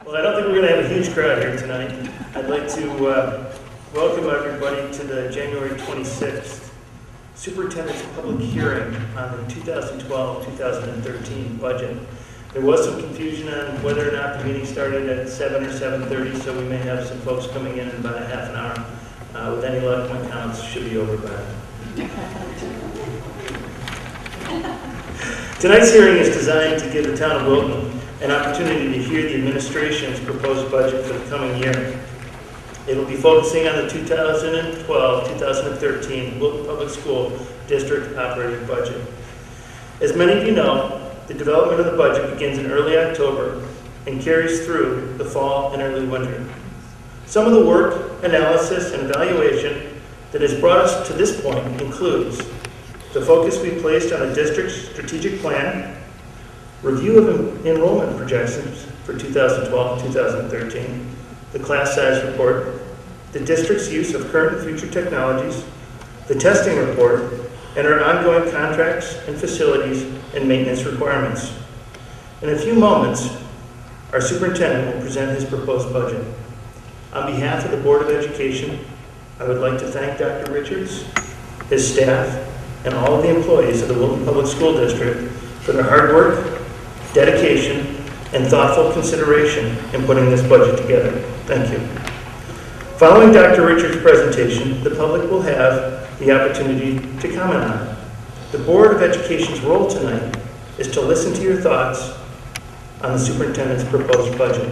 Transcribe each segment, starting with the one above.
Well, I don't think we're going to have a huge crowd here tonight. I'd like to welcome everybody to the January 26th Superintendent's Public Hearing on the 2012-2013 budget. There was some confusion on whether or not the meeting started at 7 or 7:30, so we may have some folks coming in about a half an hour. With any luck, my counts should be over by then. Tonight's hearing is designed to give the town of Wilton an opportunity to hear the administration's proposed budget for the coming year. It will be focusing on the 2012-2013 Wilton Public School District operating budget. As many of you know, the development of the budget begins in early October and carries through the fall and early winter. Some of the work, analysis, and evaluation that has brought us to this point includes the focus we placed on the district's strategic plan, review of enrollment projections for 2012-2013, the class size report, the district's use of current and future technologies, the testing report, and our ongoing contracts and facilities and maintenance requirements. In a few moments, our superintendent will present his proposed budget. On behalf of the Board of Education, I would like to thank Dr. Richards, his staff, and all of the employees of the Wilton Public School District for their hard work, dedication, and thoughtful consideration in putting this budget together. Thank you. Following Dr. Richards' presentation, the public will have the opportunity to comment on it. The Board of Education's role tonight is to listen to your thoughts on the superintendent's proposed budget.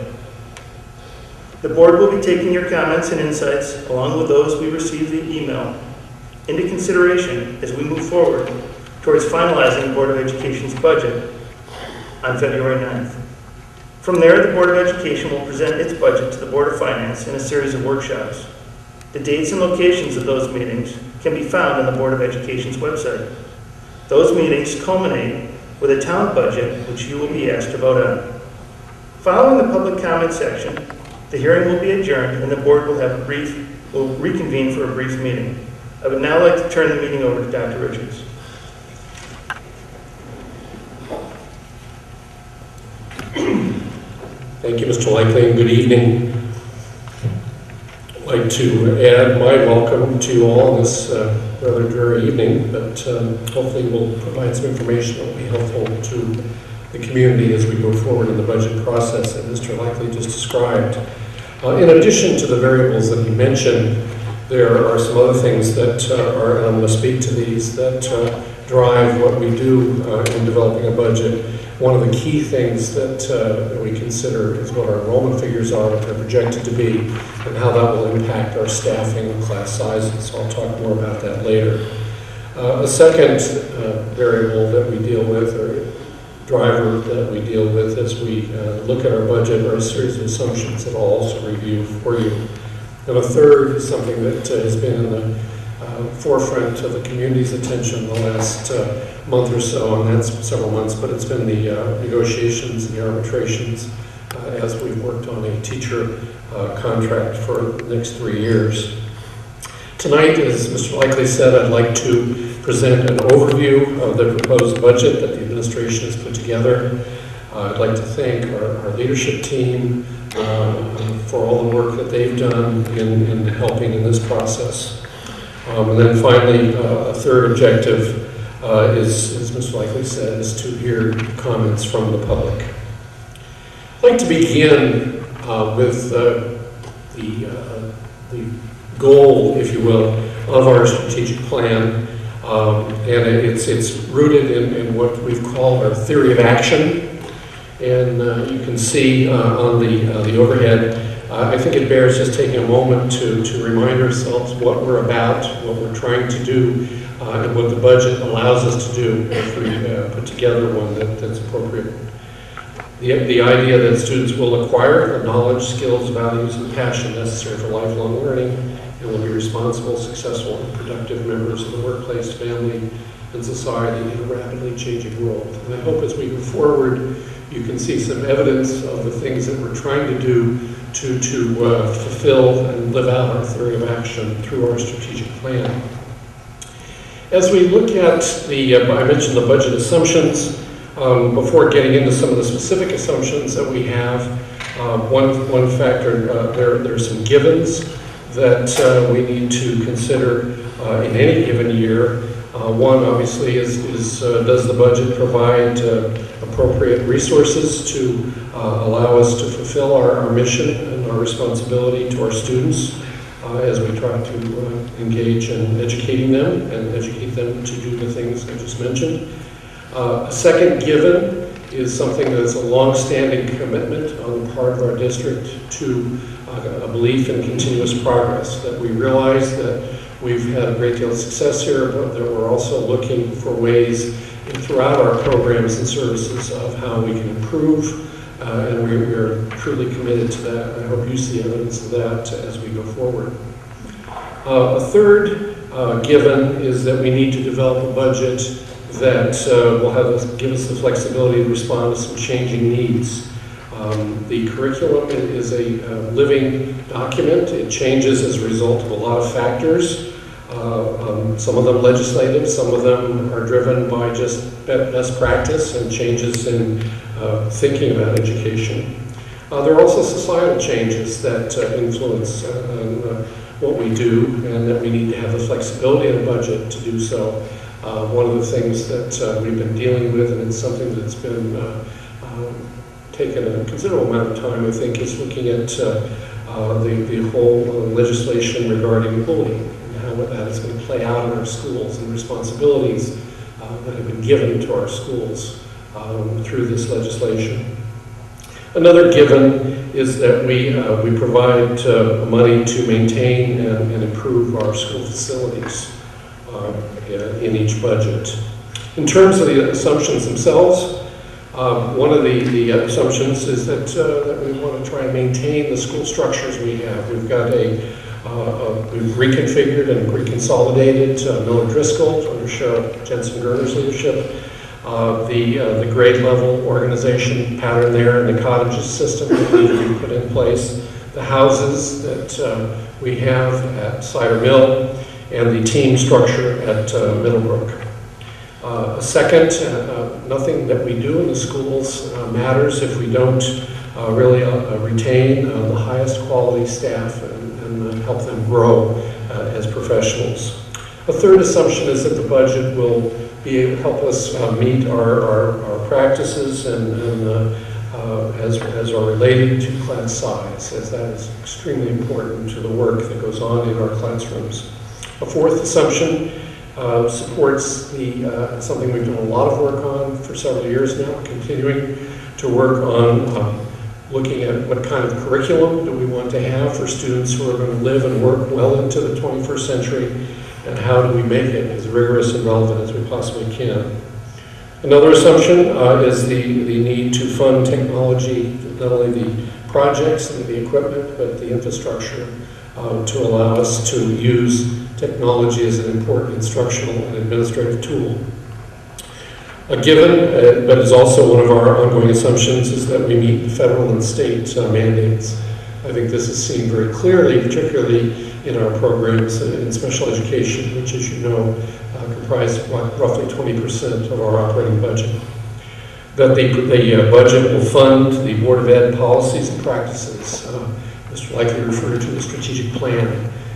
The board will be taking your comments and insights, along with those we received via email, into consideration as we move forward towards finalizing the Board of Education's budget on February 9th. From there, the Board of Education will present its budget to the Board of Finance in a series of workshops. The dates and locations of those meetings can be found on the Board of Education's website. Those meetings culminate with a town budget, which you will be asked to vote on. Following the public comment section, the hearing will be adjourned and the board will reconvene for a brief meeting. I would now like to turn the meeting over to Dr. Richards. Thank you, Mr. Likely, and good evening. I'd like to add my welcome to you all this rather dreary evening, but hopefully we'll provide some information that will be helpful to the community as we go forward in the budget process that Mr. Likely just described. In addition to the variables that he mentioned, there are some other things that are, and I'm going to speak to these, that drive what we do in developing a budget. One of the key things that we consider is what our enrollment figures are, what they're projected to be, and how that will impact our staffing and class sizes. So I'll talk more about that later. A second variable that we deal with, or driver that we deal with as we look at our budget, are a series of assumptions that I'll also review for you. And a third is something that has been in the forefront of the community's attention the last month or so, and that's several months, but it's been the negotiations and the arbitrations as we've worked on a teacher contract for the next 3 years. Tonight, as Mr. Likely said, I'd like to present an overview of the proposed budget that the administration has put together. I'd like to thank our leadership team for all the work that they've done in helping in this process. And then finally, a third objective is, as Mr. Likely said, is to hear comments from the public. I'd like to begin with the goal, if you will, of our strategic plan. And it's rooted in what we've called our theory of action. And you can see on the overhead, I think it bears just taking a moment to remind ourselves what we're about, what we're trying to do, and what the budget allows us to do if we put together one that's appropriate. The idea that students will acquire the knowledge, skills, values, and passion necessary for lifelong learning and will be responsible, successful, and productive members of the workplace, family, and society in a rapidly changing world. And I hope as we go forward, you can see some evidence of the things that we're trying to do to fulfill and live out our theory of action through our strategic plan. As we look at I mentioned the budget assumptions. Before getting into some of the specific assumptions that we have, One factor, there's some givens that we need to consider in any given year. One obviously is does the budget provide appropriate resources to allow us to fulfill our mission and our responsibility to our students as we try to engage in educating them and educate them to do the things I just mentioned. A second given is something that's a long-standing commitment on the part of our district to a belief in continuous progress, that we realize that we've had a great deal of success here, but that we're also looking for ways throughout our programs and services of how we can improve, and we are truly committed to that. I hope you see evidence of that as we go forward. A third given is that we need to develop a budget that will give us the flexibility to respond to some changing needs. The curriculum is a living document. It changes as a result of a lot of factors. Some of them legislative, some of them are driven by just best practice and changes in thinking about education. There are also societal changes that influence what we do, and that we need to have the flexibility in a budget to do so. One of the things that we've been dealing with, and it's something that's been taken a considerable amount of time, I think, is looking at the whole legislation regarding bullying and how that is going to play out in our schools and responsibilities that have been given to our schools through this legislation. Another given is that we provide money to maintain and improve our school facilities in each budget. In terms of the assumptions themselves, one of the assumptions is that we want to try and maintain the school structures we have. We've got we've reconfigured and reconsolidated Miller Driscoll under Sheriff Jensen Gerner's leadership. The grade level organization pattern there and the cottages system that we put in place, the houses that we have at Cider Mill, and the team structure at Middlebrook. Second, nothing that we do in the schools matters if we don't really retain the highest quality staff and help them grow as professionals. A third assumption is that the budget will be able to help us meet our practices and as are related to class size, as that is extremely important to the work that goes on in our classrooms. A fourth assumption supports something we've done a lot of work on for several years now, continuing to work on looking at what kind of curriculum do we want to have for students who are going to live and work well into the 21st century, and how do we make it as rigorous and relevant as we possibly can. Another assumption is the need to fund technology, not only the projects and the equipment, but the infrastructure to allow us to use technology as an important instructional and administrative tool. A given, but is also one of our ongoing assumptions, is that we meet the federal and state mandates. I think this is seen very clearly, particularly in our programs in special education, which, as you know, comprise roughly 20% of our operating budget. That the budget will fund the Board of Ed policies and practices. Mr. Likely referred to the strategic plan,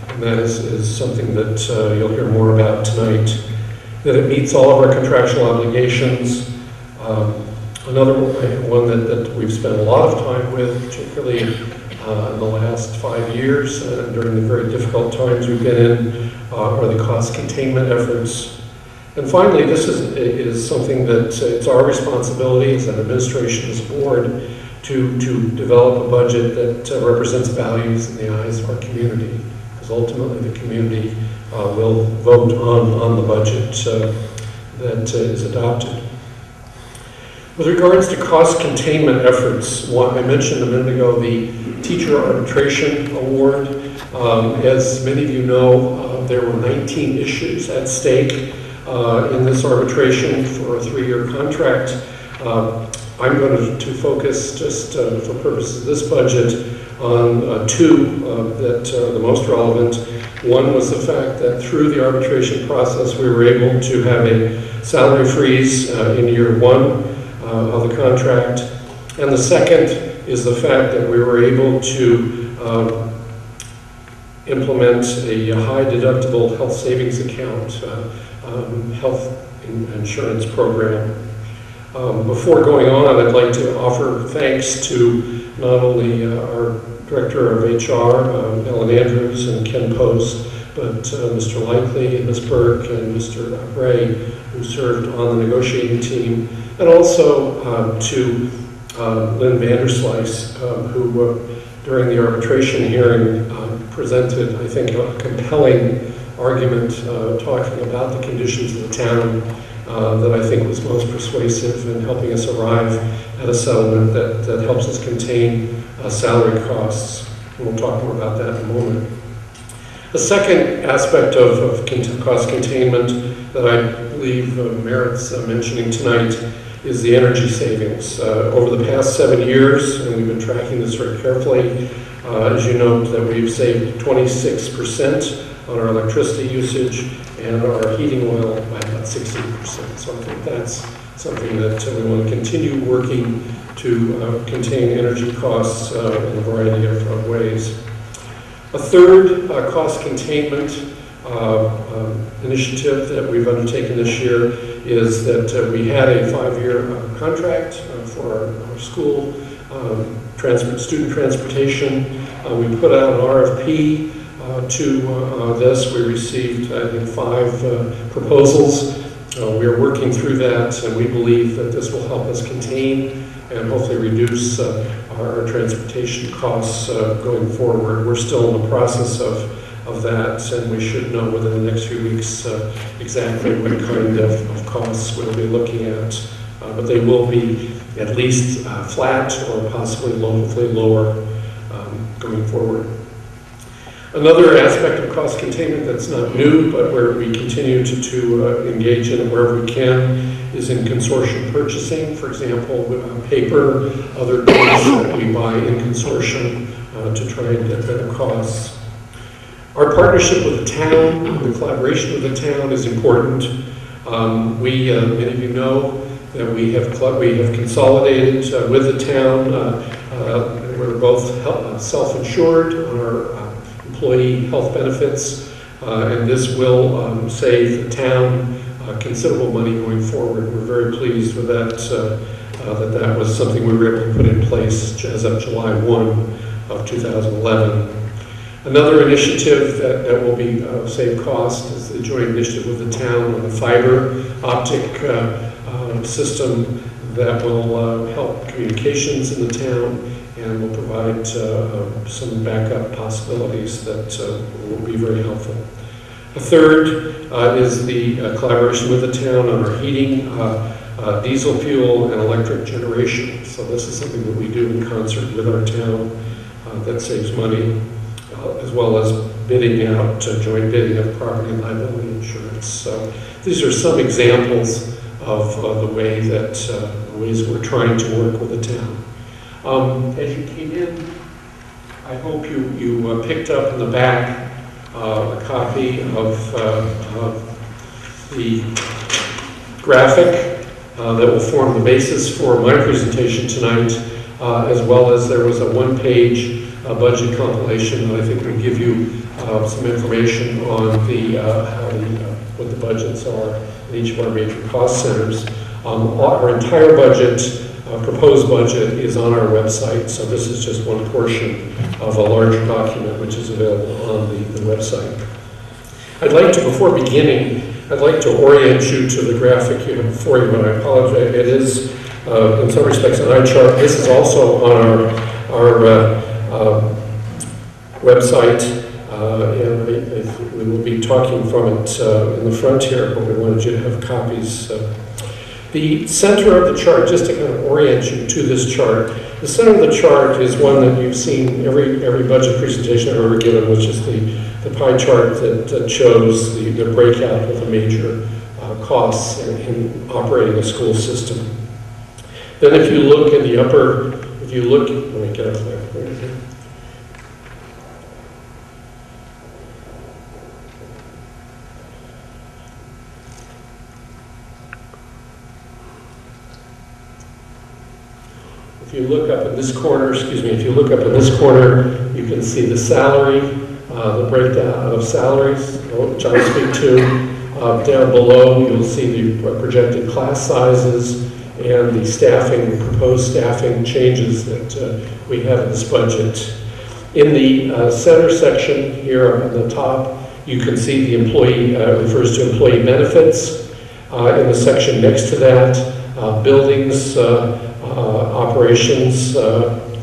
and that is something that you'll hear more about tonight. That it meets all of our contractual obligations. Another one that we've spent a lot of time with, particularly in the last 5 years, during the very difficult times we've been in, are the cost containment efforts. And finally, this is something that it's our responsibility as an administration, as a board, to develop a budget that represents values in the eyes of our community, because ultimately the community will vote on the budget that is adopted. With regards to cost containment efforts, I mentioned a minute ago the Teacher Arbitration Award. As many of you know, there were 19 issues at stake in this arbitration for a 3-year contract. I'm going to focus, just for purposes of this budget, on two that are the most relevant. One was the fact that through the arbitration process we were able to have a salary freeze in year 1 of the contract. And the second is the fact that we were able to implement a high deductible health savings account, health insurance program. Before going on, I'd like to offer thanks to not only our Director of HR, Ellen Andrews and Ken Post, but Mr. Likely and Ms. Burke and Mr. Bray, who served on the negotiating team, and also to Lynn Vanderslice, who during the arbitration hearing presented, I think, a compelling argument talking about the conditions of the town that I think was most persuasive in helping us arrive at a settlement that helps us contain salary costs. And we'll talk more about that in a moment. The second aspect of cost containment that I believe merits mentioning tonight is the energy savings. Over the past 7 years, and we've been tracking this very carefully, as you note, that we've saved 26% on our electricity usage and our heating oil by about 16%. So I think that's something that we want to continue working to contain energy costs in a variety of ways. A third cost containment initiative that we've undertaken this year is that we had a 5-year contract for our school student transportation. We put out an RFP to this. We received, I think, 5 proposals. We are working through that, and we believe that this will help us contain and hopefully reduce our transportation costs going forward. We're still in the process of that, and we should know within the next few weeks exactly what kind of costs we'll be looking at. But they will be at least flat or possibly hopefully lower going forward. Another aspect of cost containment that's not new, but where we continue to engage in it wherever we can, is in consortium purchasing. For example, paper, other goods that we buy in consortium to try and get better costs. Our partnership with the town, the collaboration with the town is important. Many of you know that we have consolidated with the town. We're both self-insured on our employee health benefits, and this will save the town considerable money going forward. We're very pleased with that, that was something we were able to put in place as of July 1 of 2011. Another initiative that will be save cost is the joint initiative with the town on the fiber optic system that will help communications in the town and will provide some backup possibilities that will be very helpful. A third is the collaboration with the town on our heating, diesel fuel, and electric generation. So this is something that we do in concert with our town that saves money, as well as bidding out, joint bidding of property and liability insurance. So these are some examples of the ways we're trying to work with the town. As you came in, I hope you picked up in the back a copy of the graphic that will form the basis for my presentation tonight, as well as there was a one-page budget compilation that I think will give you some information on what the budgets are in each of our major cost centers. Our entire budget, proposed budget, is on our website, so this is just one portion of a larger document which is available on the website. Before beginning, I'd like to orient you to the graphic you have before you, and I apologize. It is, in some respects, an eye chart. This is also on our website, and we will be talking from it in the front here, but we wanted you to have copies. The center of the chart, just to kind of orient you to this chart, the center of the chart is one that you've seen every budget presentation I've ever given, which is the pie chart that shows the breakout of the major costs in operating a school system. Then if you look in the upper, let me get up there. If you look up in this corner, you can see the salary, the breakdown of salaries, which I'll speak to. Down below, you'll see the projected class sizes and the staffing, proposed staffing changes that we have in this budget. In the center section here on the top, you can see the employee, refers to employee benefits. In the section next to that, buildings, operations,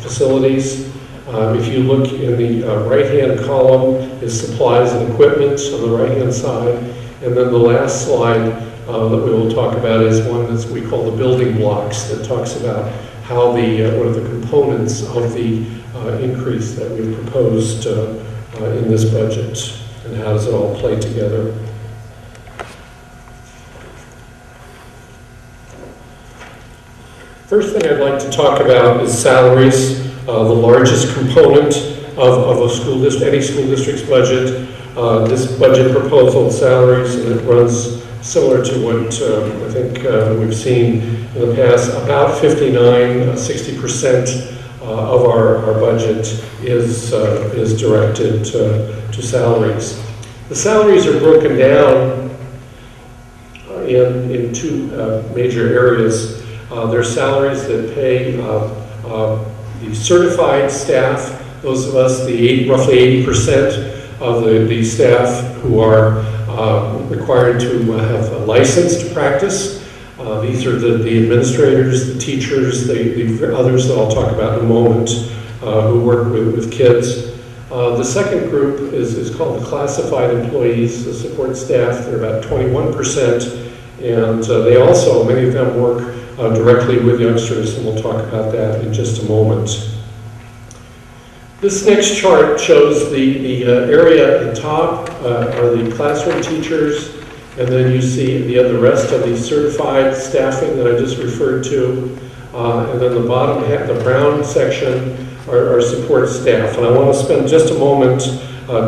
facilities. If you look in the right-hand column is supplies and equipment on the right-hand side. And then the last slide that we will talk about is one that we call the building blocks, that talks about how what are the components of the increase that we've proposed in this budget, and how does it all play together. First thing I'd like to talk about is salaries, the largest component of a school district, any school district's budget. This budget proposal salaries, and it runs similar to what I think we've seen in the past. About 60% of our budget is directed to salaries. The salaries are broken down in two major areas. There's salaries that pay the certified staff, those of us, roughly 80% of the staff who are required to have a license to practice. These are the administrators, the teachers, the others that I'll talk about in a moment, who work with kids. The second group is called the classified employees, the support staff. They're about 21%, and they also, many of them work directly with youngsters, and we'll talk about that in just a moment. This next chart shows the area at the top are the classroom teachers, and then you see the rest of the certified staffing that I just referred to, and then the bottom half, the brown section, are support staff. And I want to spend just a moment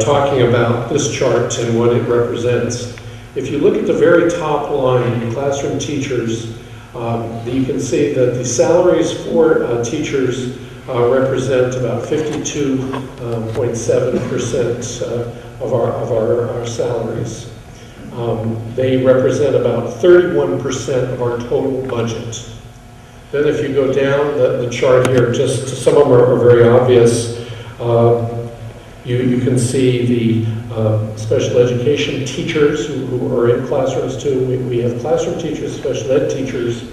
talking about this chart and what it represents. If you look at the very top line, classroom teachers, you can see that the salaries for teachers represent about 52.7% of our salaries. They represent about 31% of our total budget. Then if you go down the chart here, just some of them are very obvious. You can see the special education teachers who are in classrooms too. We have classroom teachers, special ed teachers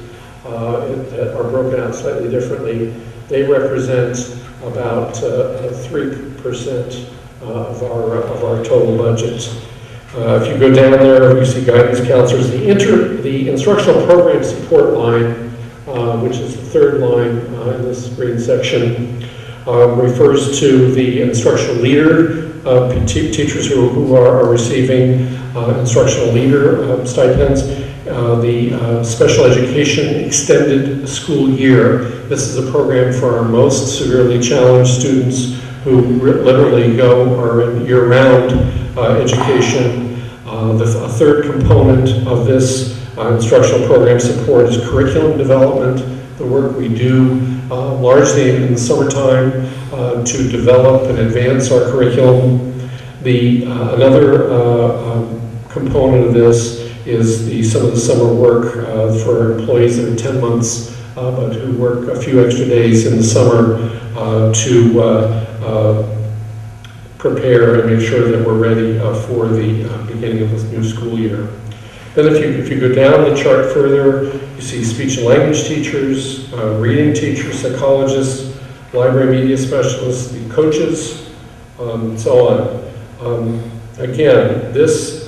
that are broken out slightly differently. They represent about 3% of our total budget. If you go down there, you see guidance counselors. The instructional program support line, which is the third line in this green section, refers to the instructional leader, teachers who are receiving instructional leader stipends. The special education extended school year. This is a program for our most severely challenged students who literally are in year-round education. A third component of this instructional program support is curriculum development, the work we do largely in the summertime to develop and advance our curriculum. Another component of this is some of the summer work for employees that are 10 months, but who work a few extra days in the summer to prepare and make sure that we're ready for the beginning of this new school year. Then if you go down the chart further, you see speech and language teachers, reading teachers, psychologists, library media specialists, the coaches, and so on. Again, this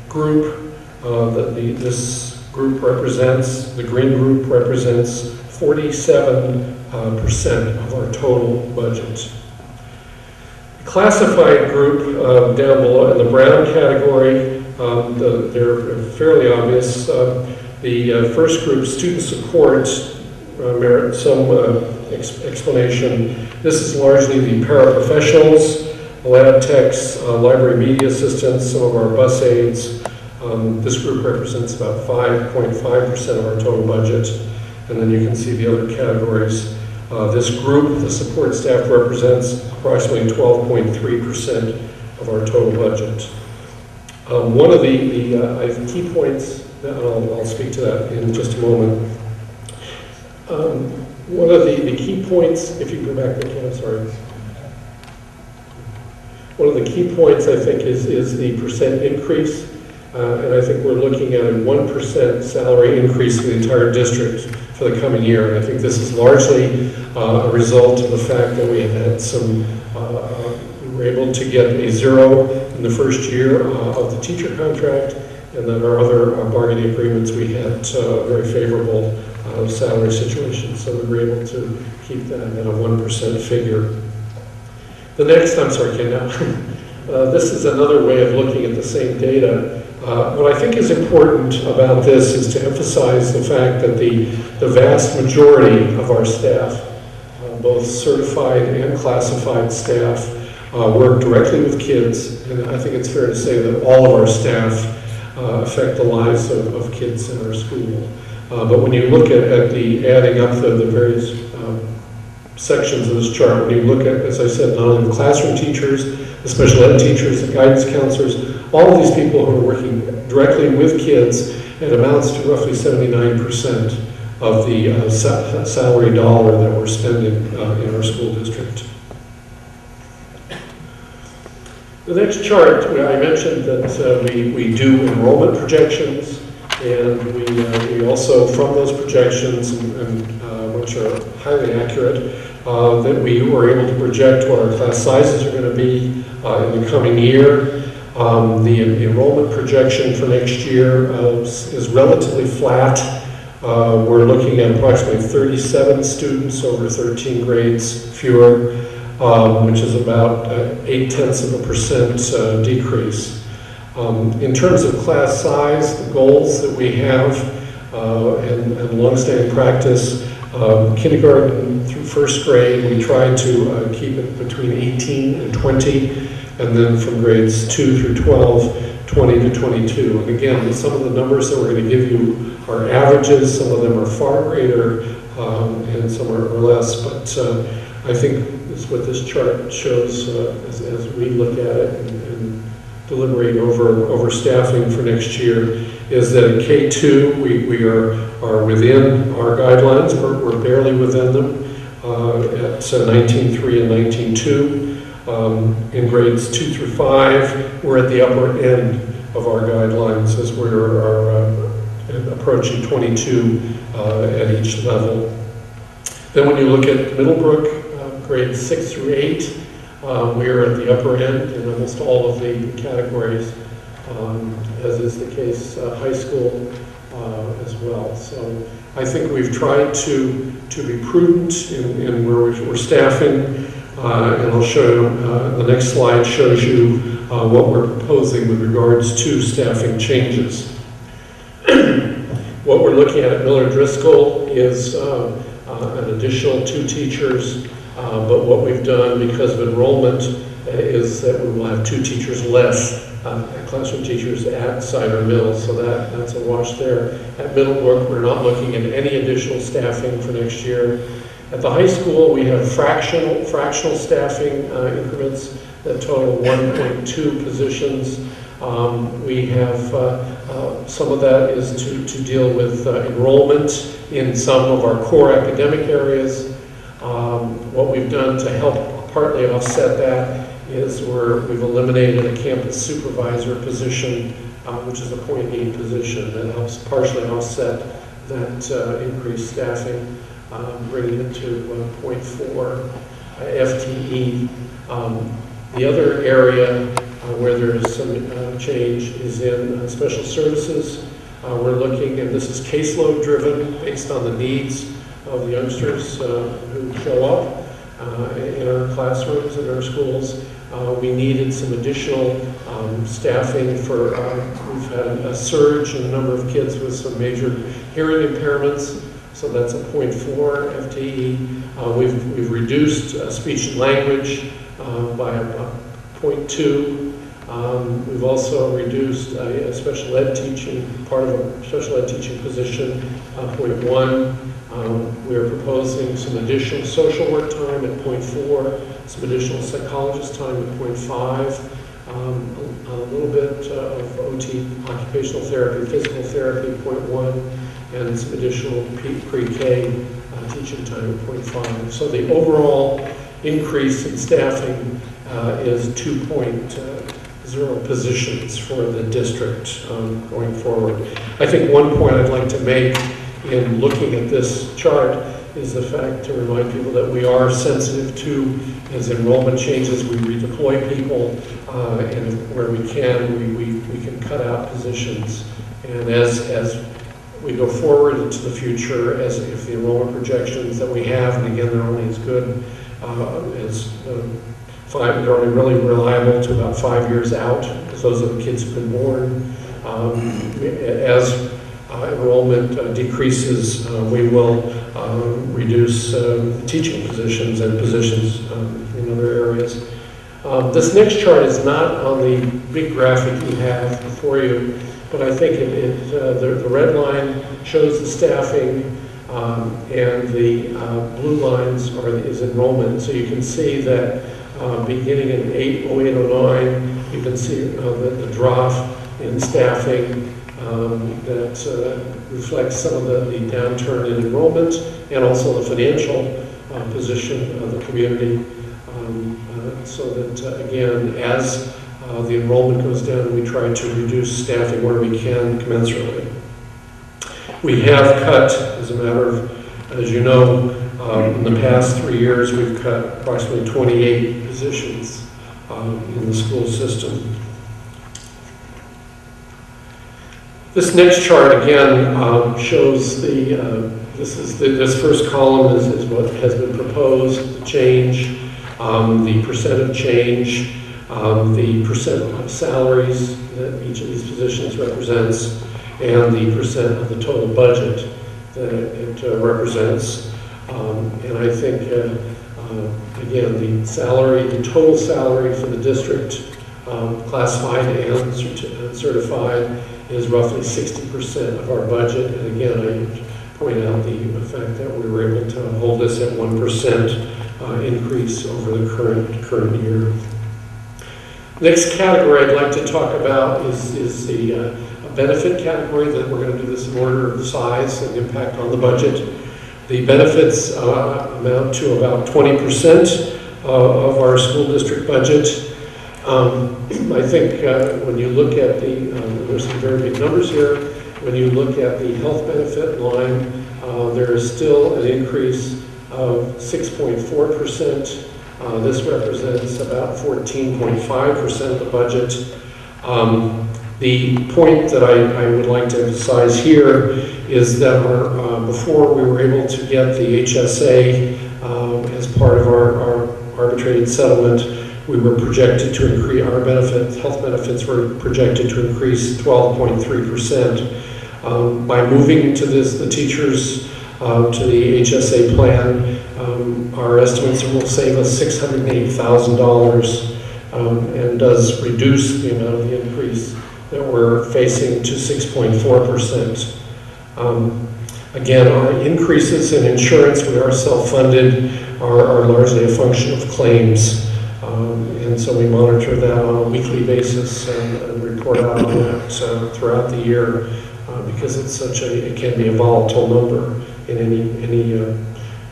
group this group represents, the green group represents 47% of our total budget. The classified group down below in the brown category, they're fairly obvious. The first group, student support, merit some explanation. This is largely the paraprofessionals, lab techs, library media assistants, some of our bus aides. This group represents about 5.5% of our total budget. And then you can see the other categories. This group, the support staff, represents approximately 12.3% of our total budget. One of the key points, and I'll speak to that in just a moment. One of the key points, if you go back, I'm sorry. One of the key points, I think, is the percent increase. And I think we're looking at a 1% salary increase for the entire district for the coming year. And I think this is largely a result of the fact that we have had some, we were able to get a 0 in the first year of the teacher contract, and then our other bargaining agreements, we had very favorable salary situations. So we were able to keep that at a 1% figure. The next, I'm sorry, Ken, now, this is another way of looking at the same data. What I think is important about this is to emphasize the fact that the vast majority of our staff, both certified and classified staff, work directly with kids, and I think it's fair to say that all of our staff affect the lives of kids in our school. But when you look at the adding up the various sections of this chart, when you look at, as I said, not only the classroom teachers, the special ed teachers, the guidance counselors, all of these people who are working directly with kids, it amounts to roughly 79% of the salary dollar that we're spending in our school district. The next chart, I mentioned that we do enrollment projections, and we also, from those projections, which are highly accurate, that we were able to project what our class sizes are going to be in the coming year. The enrollment projection for next year is relatively flat. We're looking at approximately 37 students over 13 grades fewer, which is about 0.8% decrease. In terms of class size, the goals that we have and longstanding practice, kindergarten through first grade, we try to keep it between 18 and 20, and then from grades 2 through 12, 20 to 22. And again, some of the numbers that we're going to give you are averages, some of them are far greater, and some are less, but I think this is what this chart shows as we look at it and deliberate over staffing for next year, is that in K2, we are within our guidelines. We're barely within them at 19.3 and 19.2. In grades 2 through 5, we're at the upper end of our guidelines as we're approaching 22 at each level. Then when you look at Middlebrook, grades 6 through 8, we're at the upper end in almost all of the categories, as is the case high school as well. So I think we've tried to be prudent in where we're staffing, and I'll show you, the next slide shows you what we're proposing with regards to staffing changes. What we're looking at Miller Driscoll is an additional 2 teachers, but what we've done because of enrollment is that we will have 2 teachers less, classroom teachers at Cider Mills, so that's a wash there. At Middlebrook, we're not looking at any additional staffing for next year. At the high school, we have fractional staffing increments that total 1.2 positions. We have some of that is to deal with enrollment in some of our core academic areas. What we've done to help partly offset that is we've eliminated a campus supervisor position, which is a .8 position that helps partially offset that increased staffing, bringing it to 0.4 FTE. The other area where there is some change is in special services. We're looking, and this is caseload driven based on the needs of the youngsters who show up in our classrooms, in our schools. We needed some additional staffing for, we've had a surge in the number of kids with some major hearing impairments, so that's a 0.4 FTE. We've reduced speech and language by a 0.2. We've also reduced a special ed teaching, part of a special ed teaching position, 0.1. We are proposing some additional social work time at 0.4, some additional psychologist time at 0.5, a little bit of OT, occupational therapy, physical therapy, 0.1, and some additional pre-K teaching time at 0.5. So the overall increase in staffing is 2.0 positions for the district going forward. I think one point I'd like to make in looking at this chart is the fact to remind people that we are sensitive to, as enrollment changes, we redeploy people, and where we can, we can cut out positions. And as we go forward into the future, as if the enrollment projections that we have, and again, they're only as good as they're only really reliable to about 5 years out, because those are the kids who've been born. As enrollment decreases, we will reduce teaching positions and positions in other areas. This next chart is not on the big graphic you have before you, but I think the red line shows the staffing, and the blue lines is enrollment. So you can see that beginning in 0809, you can see the drop in staffing that reflects some of the downturn in enrollment and also the financial position of the community. So that, again, as the enrollment goes down, we try to reduce staffing where we can commensurately. We have cut, as a matter of, as you know, in the past 3 years, we've cut approximately 28 positions in the school system. This next chart again shows this first column is what has been proposed, the change, the percent of change, the percent of salaries that each of these positions represents, and the percent of the total budget that it represents. And I think, again, the total salary for the district, classified and certified, is roughly 60% of our budget. And again, I point out the fact that we were able to hold this at 1% increase over the current year. Next category I'd like to talk about is the benefit category. That we're going to do this in order of size and impact on the budget. The benefits amount to about 20% of our school district budget. I think when you look at there's some very big numbers here. When you look at the health benefit line, there is still an increase of 6.4%. This represents about 14.5% of the budget. The point that I would like to emphasize here is that before we were able to get the HSA as part of our arbitrated settlement, we were projected to increase our health benefits were projected to increase 12.3%. By moving to the teachers to the HSA plan, our estimates will save us $680,000 and does reduce the amount of the increase that we're facing to 6.4%. Again, our increases in insurance, we are self-funded, are largely a function of claims. And so we monitor that on a weekly basis and report out on that throughout the year because it can be a volatile number in any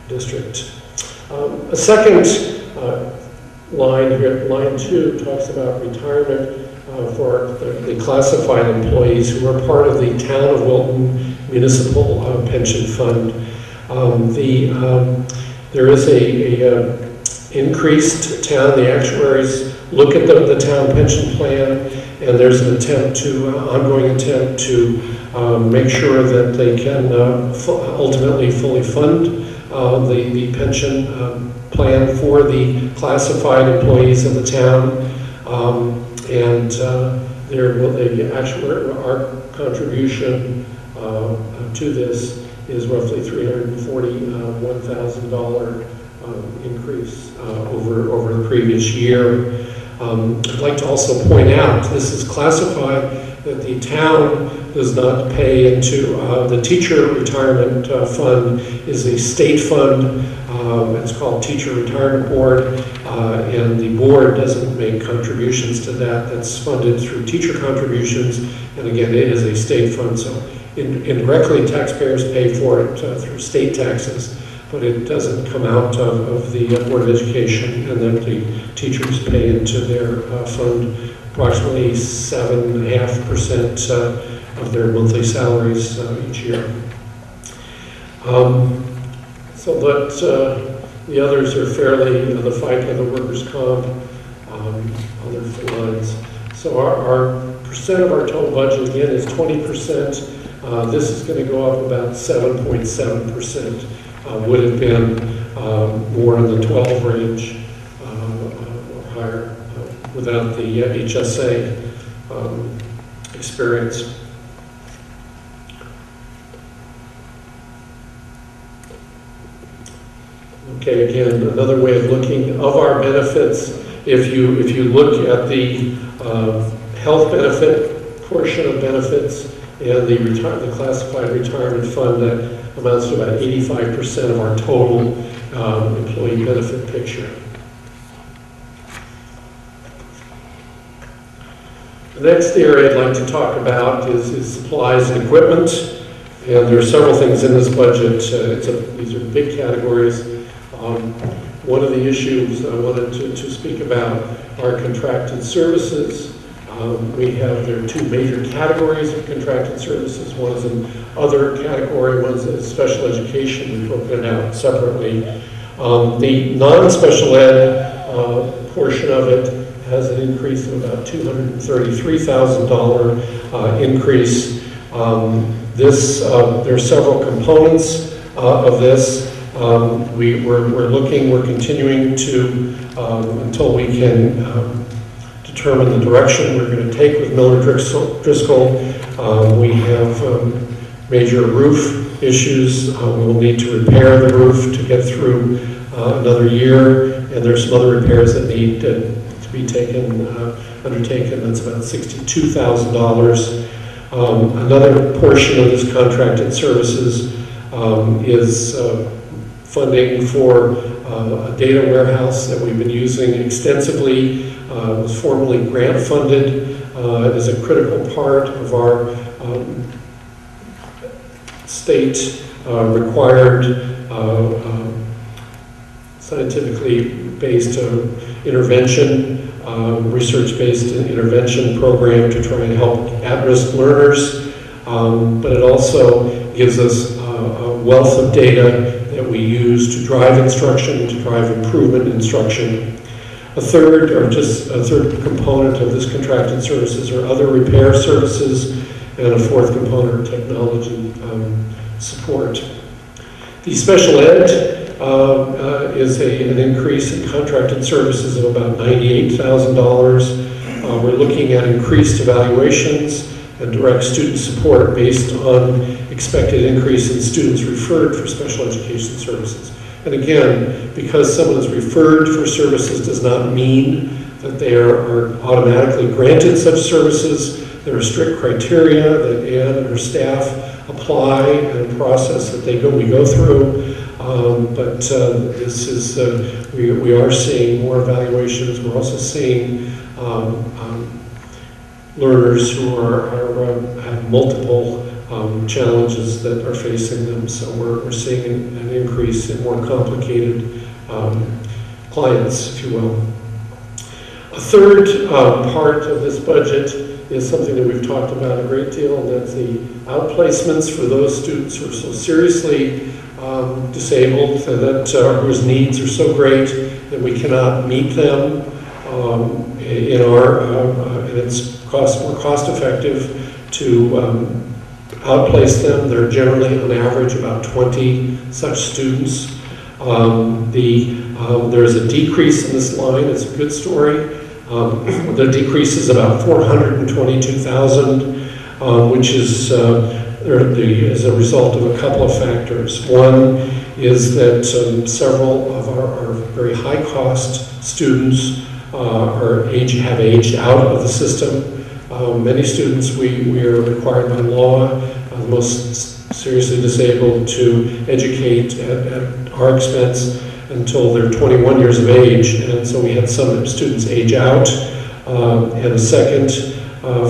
district. A second line here, line 2, talks about retirement for the classified employees who are part of the Town of Wilton Municipal Pension Fund. There is a increased town. The actuaries look at the town pension plan, and there's an ongoing attempt to make sure that they can ultimately fully fund the pension plan for the classified employees of the town. Our contribution to this is roughly $341,000 increase over the previous year. I'd like to also point out, this is classified that the town does not pay into. The teacher retirement fund is a state fund. It's called Teacher Retirement Board, and the board doesn't make contributions to that. That's funded through teacher contributions, and again, it is a state fund, so indirectly taxpayers pay for it through state taxes, but it doesn't come out of the Board of Education, and then the teachers pay into their fund approximately 7.5% of their monthly salaries each year. So that the others are fairly, the FICA, the workers' comp, other lines. So our percent of our total budget, again, is 20%. This is going to go up about 7.7%. Would have been more in the 12 range or higher without the HSA experience. Okay, again, another way of looking of our benefits. If you look at the health benefit portion of benefits and the classified retirement fund, that amounts to about 85% of our total employee benefit picture. The next area I'd like to talk about is supplies and equipment. And there are several things in this budget. These are big categories. One of the issues I wanted to speak about are contracted services. There are two major categories of contracted services. One is an other category, one is special education. We've broken it out separately. The non-special ed portion of it has an increase of about $233,000 increase. There are several components of this. We're continuing to, until we can determine the direction we're going to take with Miller Driscoll. We have major roof issues. We'll need to repair the roof to get through another year, and there's some other repairs that need to be undertaken. That's about $62,000. Another portion of this contracted services is funding for a data warehouse that we've been using extensively. It was formerly grant funded. It is a critical part of our state required scientifically based intervention, research-based intervention program to try and help at-risk learners. But it also gives us a wealth of data that we use to drive instruction, to drive improvement in instruction. A third component of this contracted services are other repair services, and a fourth component are technology support. The special ed is an increase in contracted services of about $98,000. We're looking at increased evaluations and direct student support based on expected increase in students referred for special education services. And again, because someone is referred for services does not mean that they are automatically granted such services. There are strict criteria that Ann and her staff apply and a process that we go through. But this is, we are seeing more evaluations. We're also seeing learners who have multiple challenges that are facing them. So we're seeing an increase in more complicated clients, if you will. A third part of this budget is something that we've talked about a great deal, and that's the outplacements for those students who are so seriously disabled that whose needs are so great that we cannot meet them and it's more cost effective to outplace them. There are generally on average about 20 such students. There's a decrease in this line. It's a good story. The decrease is about $422,000, which is as a result of a couple of factors. One is that several of our very high-cost students have aged out of the system. Many students we are required by law, the most seriously disabled, to educate at our expense until they're 21 years of age, and so we had some students age out. And a second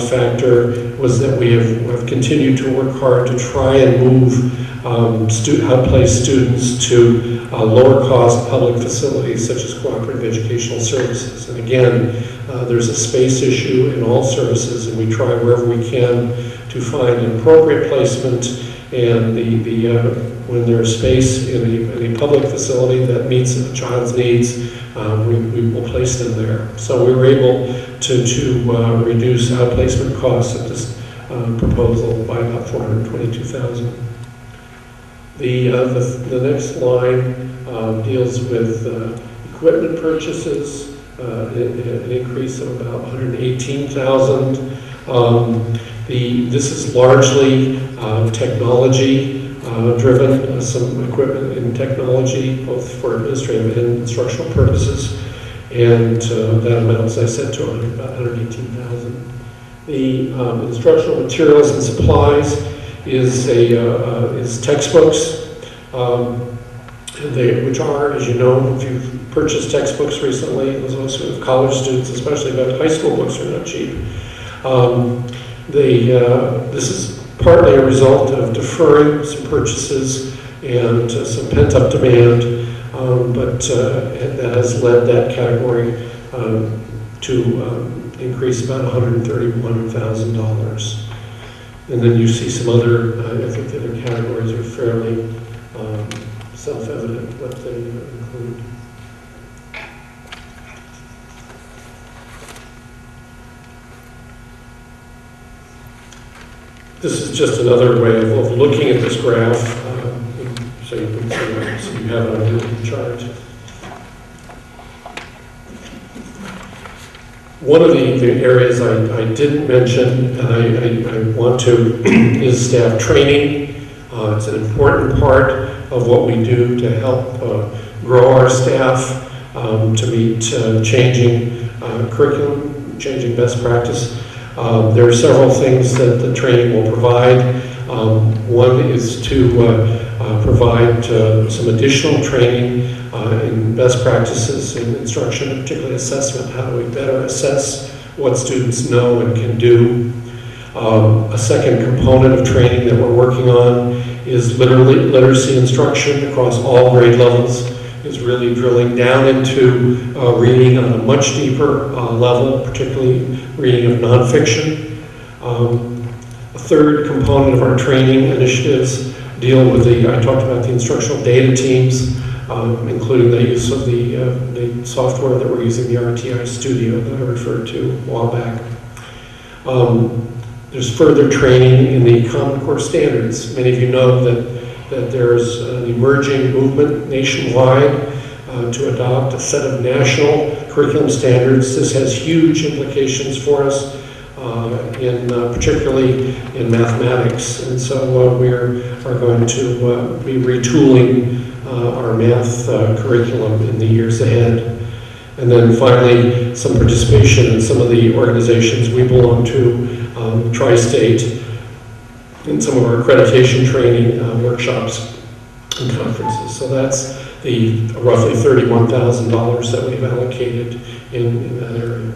factor was that we have continued to work hard to try and move outplaced students to lower cost public facilities such as cooperative educational services. And again, there's a space issue in all services, and we try wherever we can to find an appropriate placement, and when there's space in a public facility that meets a child's needs, we will place them there. So we were able to reduce outplacement costs of this proposal by about $422,000. The next line deals with equipment purchases, an increase of about $118,000. This is largely technology driven, some equipment in technology, both for administrative and instructional purposes, and that amount, as I said, to about $118,000. The instructional materials and supplies is textbooks, which are, as you know, if you've purchased textbooks recently, those of us who have college students especially, but high school books are not cheap. This is partly a result of deferring some purchases and some pent-up demand, but that has led that category to increase about $131,000. And then you see some other, I think the other categories are fairly self-evident what they include. This is just another way of looking at this graph, so you can see, so you have it on the chart. One of the areas I didn't mention, and I want to, is staff training. It's an important part of what we do to help grow our staff, to meet changing curriculum, changing best practice. There are several things that the training will provide. One is to provide some additional training in best practices in instruction, particularly assessment. How do we better assess what students know and can do? A second component of training that we're working on is literacy instruction across all grade levels, is really drilling down into reading on a much deeper level, particularly reading of nonfiction. A third component of our training initiatives deal with I talked about the instructional data teams, including the use of the software that we're using, the RTI Studio that I referred to a while back. There's further training in the Common Core standards. Many of you know that there's an emerging movement nationwide to adopt a set of national curriculum standards. This has huge implications for us, particularly in mathematics. And so we are going to be retooling our math curriculum in the years ahead. And then finally, some participation in some of the organizations we belong to, Tri-State, in some of our accreditation training workshops and conferences. So that's the roughly $31,000 that we've allocated in that area.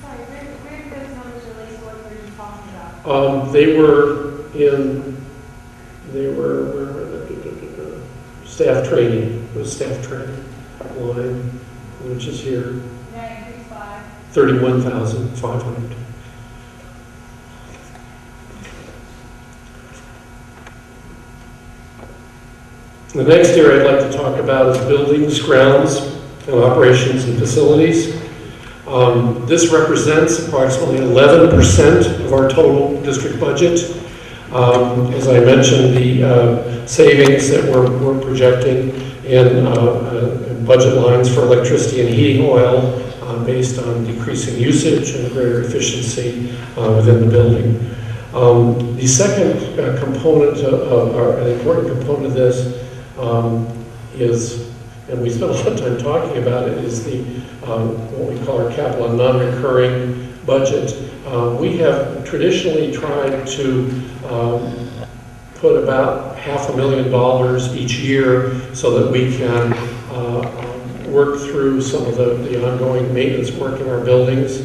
Sorry, where did those numbers relate to what we were just talking about? They were staff training, staff training line, which is here. That increased by? 31,500. The next area I'd like to talk about is buildings, grounds, and operations and facilities. This represents approximately 11% of our total district budget. As I mentioned, the savings that we're projecting in budget lines for electricity and heating oil based on decreasing usage and greater efficiency within the building. The second component, or an important component of this, is and we spent a lot of time talking about it, is the what we call our capital and non-recurring budget. We have traditionally tried to put about $500,000 each year so that we can work through some of the ongoing maintenance work in our buildings.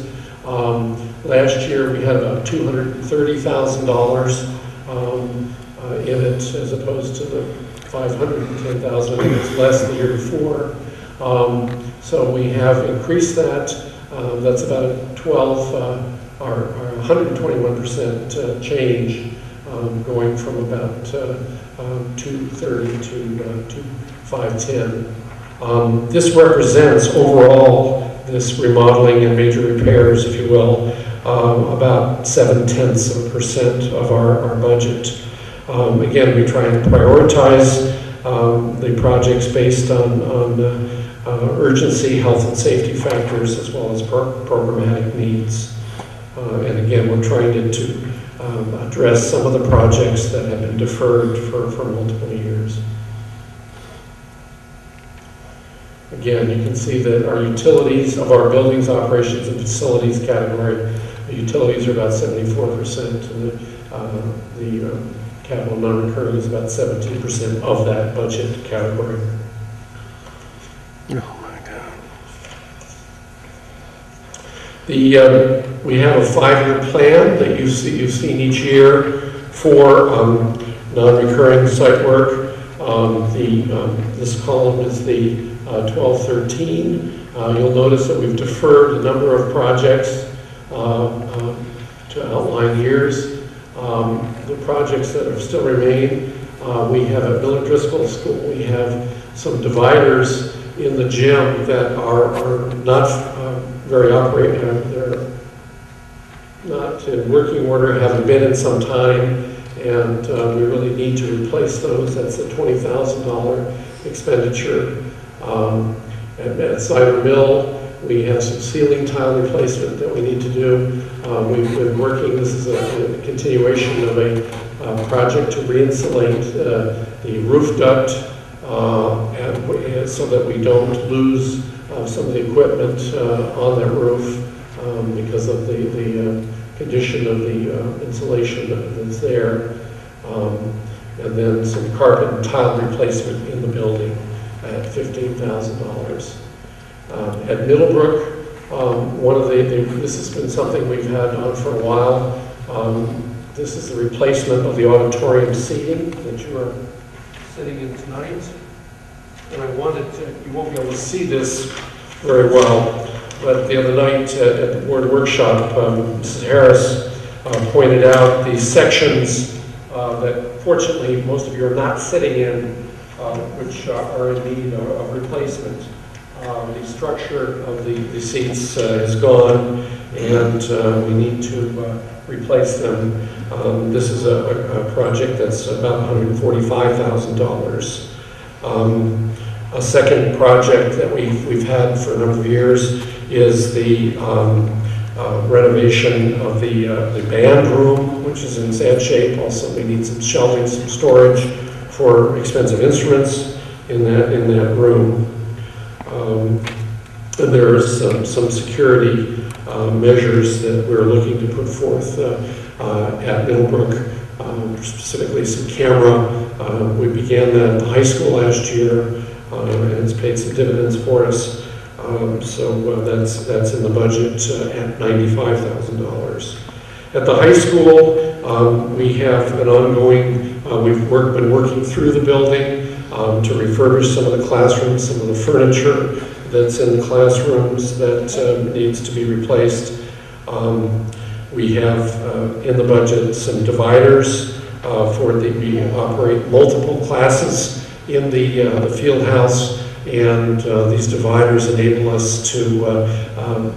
Last year we had about $230,000 in it, as opposed to the $510,000. It was less the year before. So we have increased that. That's about a 121% change, going from about 230 to 510. This represents overall this remodeling and major repairs, if you will, about 0.7% of our budget. Again, we try and prioritize the projects based on urgency, health and safety factors, as well as programmatic needs. And again, we're trying to address some of the projects that have been deferred for multiple years. Again, you can see that our utilities of our buildings, operations, and facilities category, the utilities are about 74%, and the capital non-recurring is about 17% of that budget category. Oh my God. We have a 5-year plan that you've seen each year for non-recurring site work. This column is the 12-13. You'll notice that we've deferred a number of projects to outline years. The projects that have still remain, we have at Miller Driscoll School, we have some dividers in the gym that are not very they're not in working order, haven't been in some time, and we really need to replace those. That's a $20,000 expenditure. At Cider Mill, we have some ceiling tile replacement that we need to do. We've been working, this is a continuation of a project to re-insulate the roof duct so that we don't lose some of the equipment on that roof because of the condition of the insulation that's there. And then some carpet and tile replacement in the building at $15,000. At Middlebrook, this has been something we've had on for a while. This is the replacement of the auditorium seating that you are sitting in tonight. And I wanted to, you won't be able to see this very well, but the other night at the board workshop, Mrs. Harris pointed out the sections that fortunately most of you are not sitting in, which are in need of replacement. The structure of the seats is gone, and we need to replace them. This is a project that's about $145,000. A second project that we've had for a number of years is the renovation of the band room, which is in sad shape. Also, we need some shelving, some storage for expensive instruments in that room. And there are some security measures that we're looking to put forth at Middlebrook, specifically some camera. We began that at the high school last year, and it's paid some dividends for us. So that's in the budget at $95,000. At the high school, we have an ongoing, we've been working through the building to refurbish some of the classrooms, some of the furniture that's in the classrooms that needs to be replaced. We have in the budget some dividers we operate multiple classes in the field house, and these dividers enable us to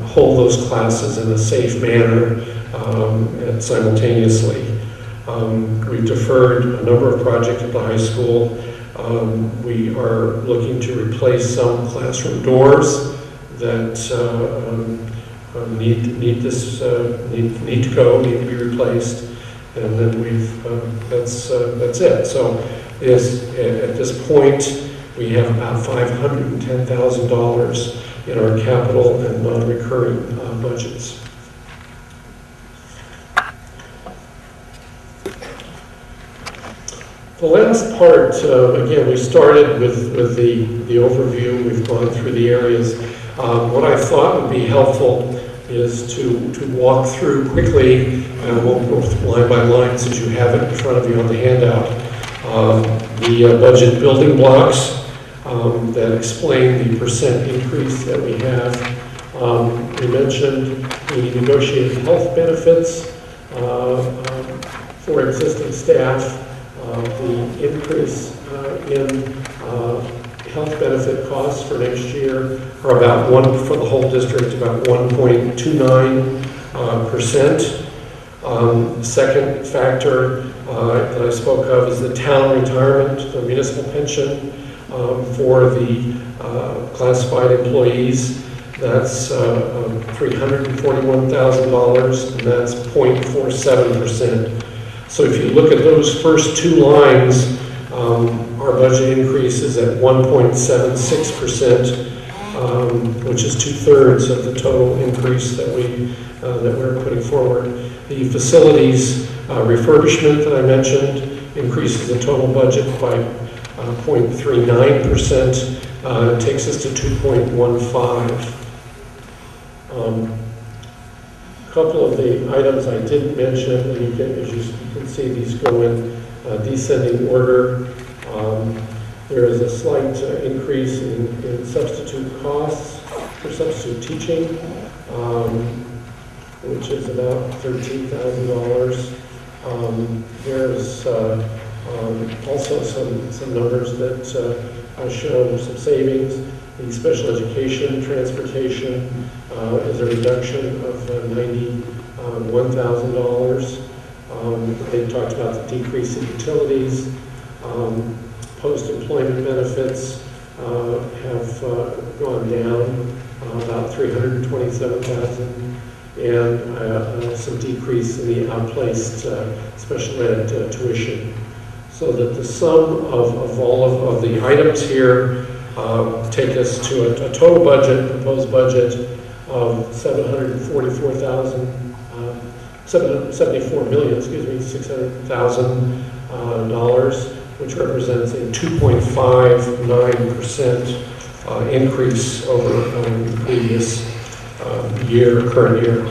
hold those classes in a safe manner and simultaneously. We've deferred a number of projects at the high school. We are looking to replace some classroom doors that need to be replaced, and then that's it. So at this point, we have about $510,000 in our capital and non-recurring budgets. The last part, again, we started with the overview. We've gone through the areas. What I thought would be helpful is to walk through quickly, and I won't go line by line since you have it in front of you on the handout, the budget building blocks that explain the percent increase that we have. We mentioned the negotiated health benefits for existing staff, the increase in health benefit costs for next year are about for the whole district, about 1.29%. Second factor that I spoke of is the town retirement, the municipal pension for the classified employees. That's $341,000, and that's 0.47%. So if you look at those first two lines, our budget increase is at 1.76%, which is 2/3 of the total increase that we're putting forward. The facilities refurbishment that I mentioned increases the total budget by 0.39%, takes us to 2.15. A couple of the items I didn't mention, and as you can see, these go in descending order. There is a slight increase in substitute costs for substitute teaching, which is about $13,000. There's also some numbers that show some savings. The special education transportation is a reduction of $91,000. They talked about the decrease in utilities. Post-employment benefits have gone down about $327,000, and some decrease in the outplaced special ed tuition. So that the sum of all of the items here take us to a total budget, proposed budget of $74,600,000, which represents a 2.59% increase over the previous current year.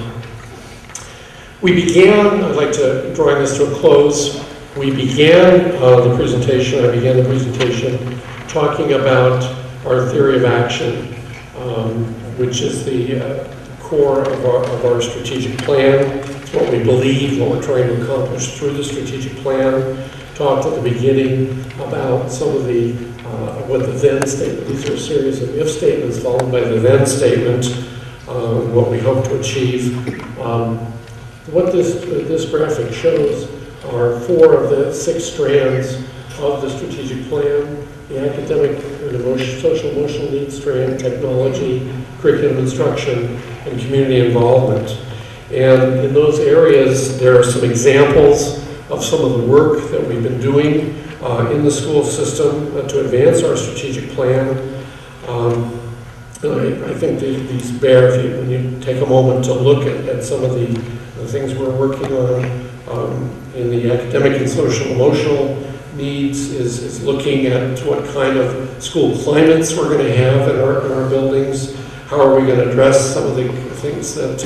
We began, I'd like to drawing this to a close, we began the presentation, I began the presentation talking about our theory of action, which is the core of our strategic plan. It's what we believe, what we're trying to accomplish through the strategic plan. Talked at the beginning about some of the, what the then statement, these are a series of if statements followed by the then statement, what we hope to achieve. What this graphic shows are 4 of the 6 strands of the strategic plan: the academic and social emotional needs strand, technology, curriculum instruction, and community involvement. And in those areas, there are some examples of some of the work that we've been doing in the school system to advance our strategic plan. I think these bear, when you take a moment to look at some of the things we're working on in the academic and social emotional needs is looking at what kind of school climates we're going to have in our buildings. How are we going to address some of the things that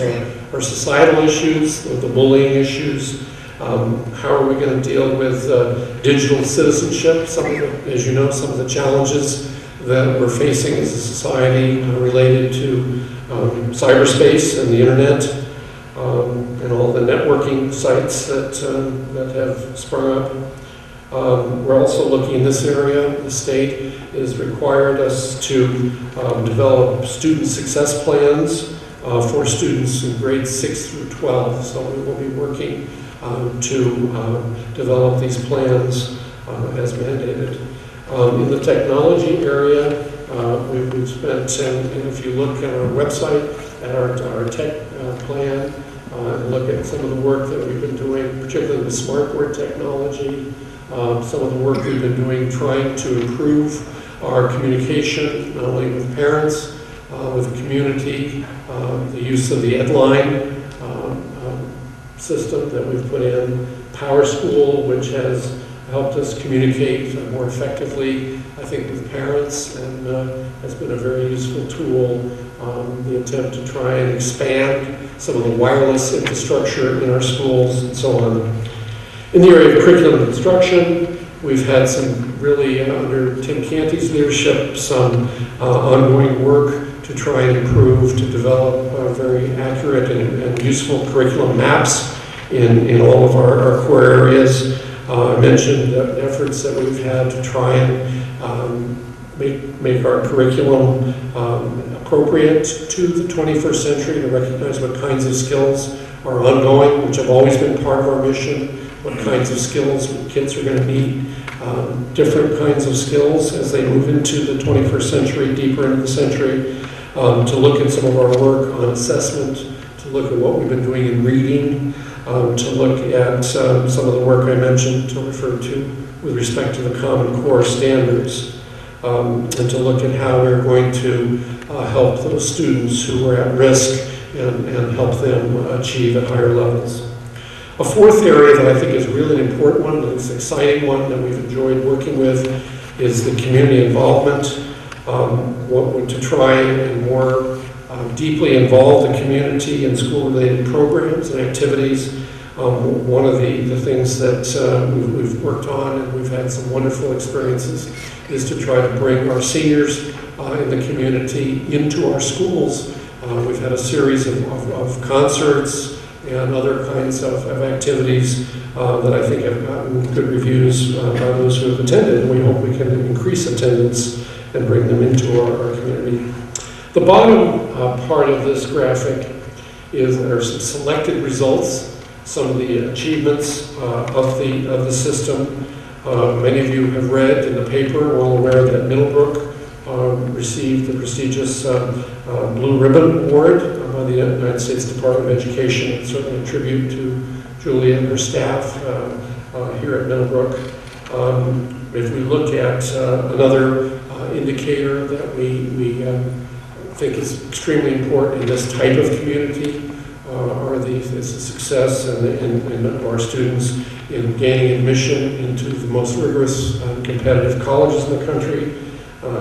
are societal issues, the bullying issues? How are we going to deal with digital citizenship? As you know, some of the challenges that we're facing as a society related to cyberspace and the internet, and all the networking sites that have sprung up. We're also looking in this area. The state has required us to develop student success plans for students in grades 6 through 12. So we will be working to develop these plans as mandated. In the technology area, we've spent, and if you look at our website, at our tech plan, and look at some of the work that we've been doing, particularly with smartboard technology, some of the work we've been doing trying to improve our communication, not only with parents, with the community, the use of the EdLine system that we've put in, Power School, which has helped us communicate more effectively, I think, with parents, and has been a very useful tool. The attempt to try and expand some of the wireless infrastructure in our schools and so on. In the area of curriculum instruction, we've had some really, under Tim Canty's leadership, some ongoing work to try and improve, to develop very accurate and useful curriculum maps in all of our core areas. I mentioned efforts that we've had to try and make our curriculum appropriate to the 21st century, to recognize what kinds of skills are ongoing, which have always been part of our mission, what kinds of skills kids are going to need, different kinds of skills as they move into the 21st century, deeper into the century, to look at some of our work on assessment, to look at what we've been doing in reading, to look at some of the work I mentioned, to refer to with respect to the Common Core standards, and to look at how we're going to help those students who are at risk and help them achieve at higher levels. A fourth area that I think is really an important one, and it's an exciting one that we've enjoyed working with, is the community involvement, to try and more deeply involve the community in school-related programs and activities. One of the things that we've worked on, and we've had some wonderful experiences, is to try to bring our seniors in the community into our schools. We've had a series of concerts and other kinds of activities that I think have gotten good reviews by those who have attended, and we hope we can increase attendance and bring them into our community. The bottom part of this graphic are some selected results, some of the achievements of the system. Many of you have read in the paper, well aware that Middlebrook received the prestigious Blue Ribbon Award by the United States Department of Education. It's certainly a tribute to Julia and her staff here at Middlebrook. If we look at another indicator that we think is extremely important in this type of community, is the success and our students in gaining admission into the most rigorous competitive colleges in the country.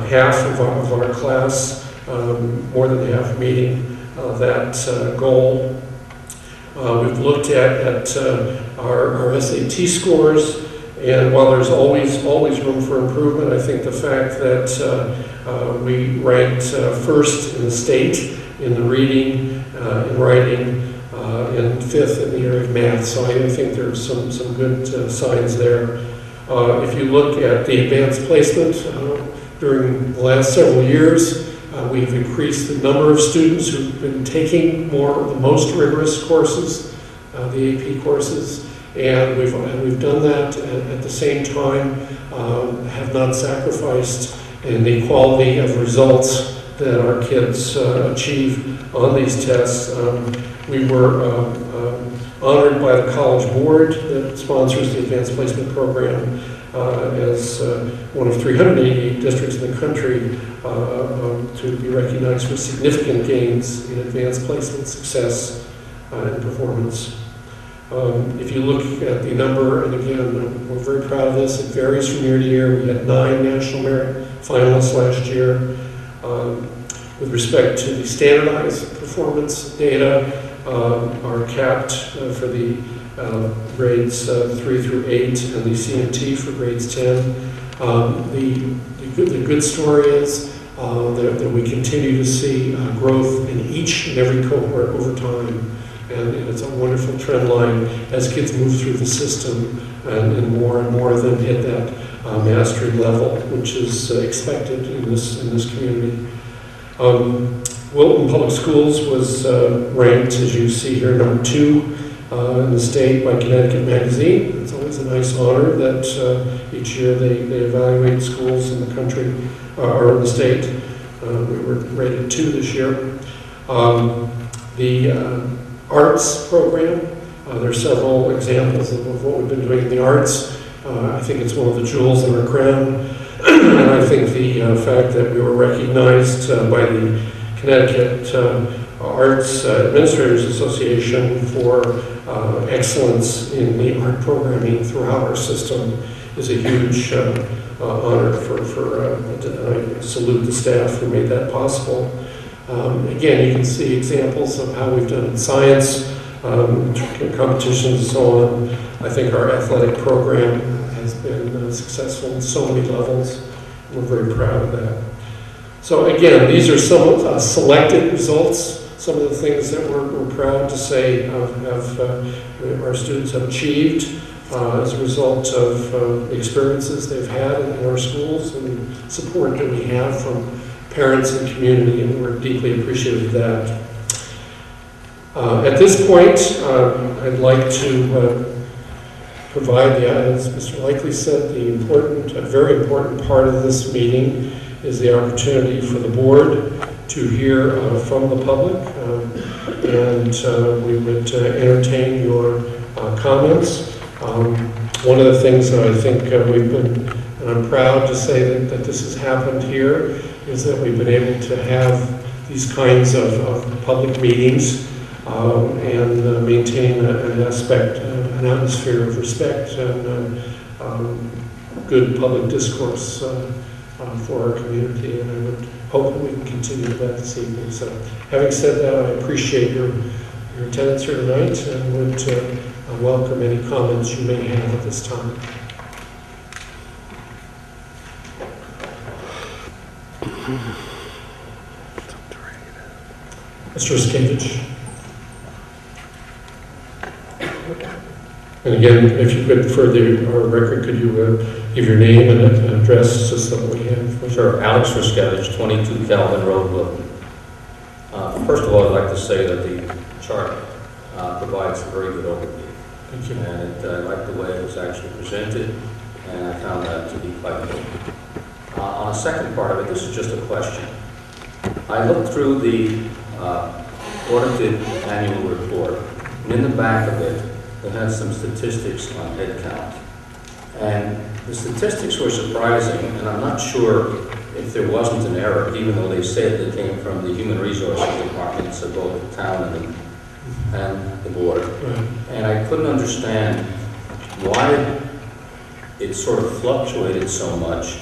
Half of our class, more than half, meeting that goal. We've looked at our SAT scores, and while there's always room for improvement, I think the fact that we ranked first in the state in the reading and writing, and fifth in the area of math, so I think there's some good signs there. If you look at the advanced placement, during the last several years, we've increased the number of students who've been taking the most rigorous courses, the AP courses, and we've done that at the same time, have not sacrificed in the quality of results that our kids achieve on these tests. We were honored by the College Board that sponsors the Advanced Placement Program as one of 388 districts in the country to be recognized for significant gains in advanced placement success and performance. If you look at the number, and again, we're very proud of this, it varies from year to year. We had 9 National Merit finalists last year. With respect to the standardized performance data, are capped for the grades 3 through 8 and the CMT for grades 10. The good story is that we continue to see growth in each and every cohort over time. And it's a wonderful trend line as kids move through the system and more of them hit that mastery level, which is expected in this community. Wilton Public Schools was ranked, as you see here, number 2 in the state by Connecticut Magazine. It's always a nice honor that each year they evaluate schools in the country or in the state. We were rated 2 this year. The arts program, there are several examples of what we've been doing in the arts. I think it's one of the jewels in our crown. And I think the fact that we were recognized by the Connecticut Arts Administrators Association for excellence in the art programming throughout our system is a huge honor I salute the staff who made that possible. Again, you can see examples of how we've done in science, competitions and so on. I think our athletic program has been successful in so many levels. We're very proud of that. So again, these are some selected results. Some of the things that we're proud to say our students have achieved as a result of experiences they've had in our schools and support that we have from parents and community, and we're deeply appreciative of that. At this point, I'd like to provide, as Mr. Likely said, a very important part of this meeting is the opportunity for the board to hear from the public, and we would entertain your comments. One of the things that I think we've been, and I'm proud to say that this has happened here, is that we've been able to have these kinds of public meetings and maintain an atmosphere of respect and good public discourse for our community, and I would hope that we can continue that this evening. So, having said that, I appreciate your attendance here tonight and would welcome any comments you may have at this time. Mr. Skavich. And again, if you could, for our record, could you give your name and address just so that we have? Sure. Alex Ruskevich, 22 Calvin Road, Wilton. First of all, I'd like to say that the chart provides a very good overview. Thank you. And I like the way it was actually presented, and I found that to be quite good. On the second part of it, this is just a question. I looked through the audited annual report, and in the back of it, it has some statistics on head count. And the statistics were surprising, and I'm not sure if there wasn't an error, even though they said they came from the human resources departments of both the town and the board. Right. And I couldn't understand why it sort of fluctuated so much,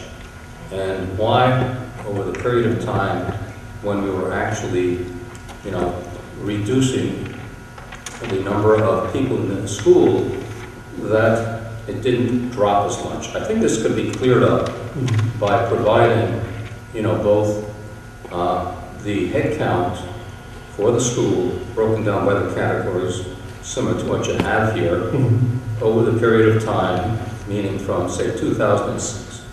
and why over the period of time when we were actually, reducing the number of people in the school, that it didn't drop as much. I think this could be cleared up by providing, both the head count for the school broken down by the categories, similar to what you have here, over the period of time, meaning from, say, 2006.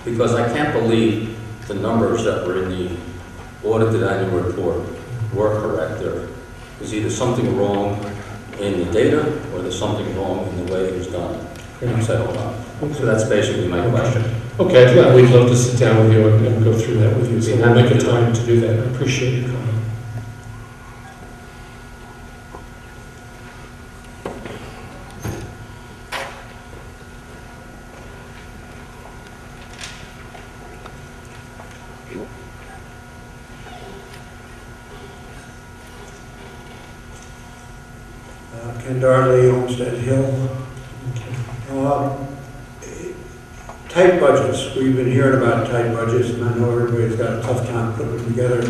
Because I can't believe the numbers that were in the audited annual report were correct. There is either something wrong in the data or there's something wrong in the way it was done. So that's basically my question. Okay, we'd love to sit down with you and go through that with you. So we'll make a time to do that. I appreciate your comment. Ken Darley, Olmsted Hill. Tight budgets. We've been hearing about tight budgets, and I know everybody's got a tough time putting them together.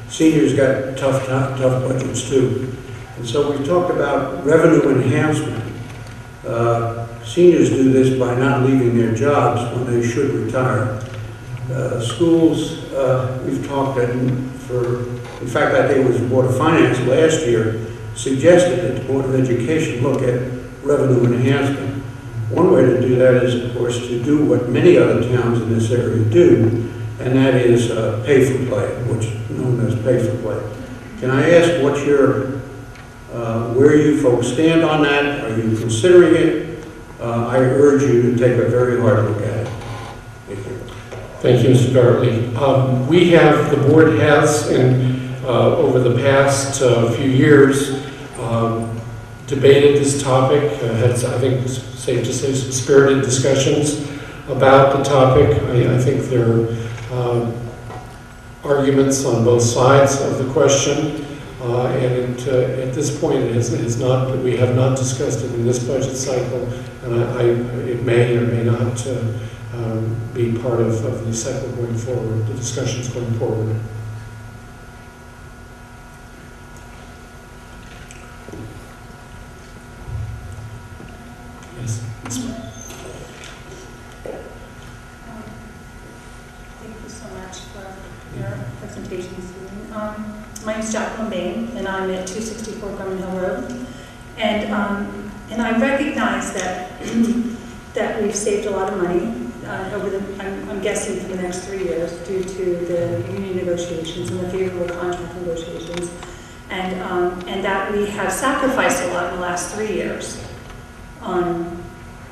Seniors got tough budgets too. And so we've talked about revenue enhancement. Seniors do this by not leaving their jobs when they should retire. Schools, we've talked in fact, I think it was the Board of Finance last year, suggested that the Board of Education look at revenue enhancement. One way to do that is, of course, to do what many other towns in this area do, and that is pay for play, which is known as pay for play. Can I ask what where you folks stand on that? Are you considering it? I urge you to take a very hard look at it. Thank you. Thank you, Mr. Dartley. The board has, over the past few years, debated this topic, had, I think it's safe to say, some spirited discussions about the topic. I think there are arguments on both sides of the question, and at this point, we have not discussed it in this budget cycle, and it may or may not be part of the cycle going forward, the discussions going forward. Yes. Thank you so much for your presentation this evening. My name is Jacqueline Bain, and I'm at 264 Drummond Hill Road. And I recognize that that we've saved a lot of money I'm guessing for the next 3 years due to the union negotiations and the favorable contract negotiations, and that we have sacrificed a lot in the last 3 years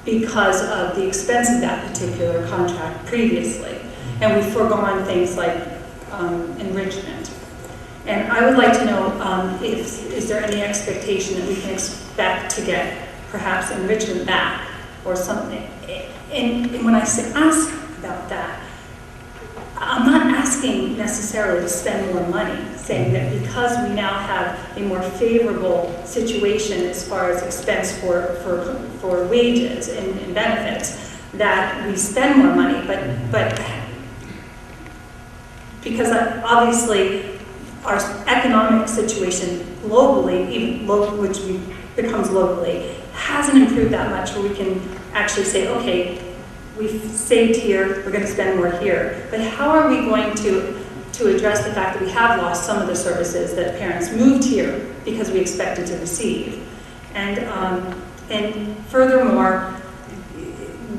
because of the expense of that particular contract previously. And we've foregone things like enrichment. And I would like to know is there any expectation that we can expect to get perhaps enrichment back or something? And when I ask about that, I'm not asking necessarily to spend more money, saying that because we now have a more favorable situation as far as expense for wages and benefits, that we spend more money, but because obviously our economic situation globally, which becomes locally, hasn't improved that much where we can actually say, okay, we've saved here, we're going to spend more here. But how are we going to address the fact that we have lost some of the services that parents moved here because we expected to receive? And furthermore,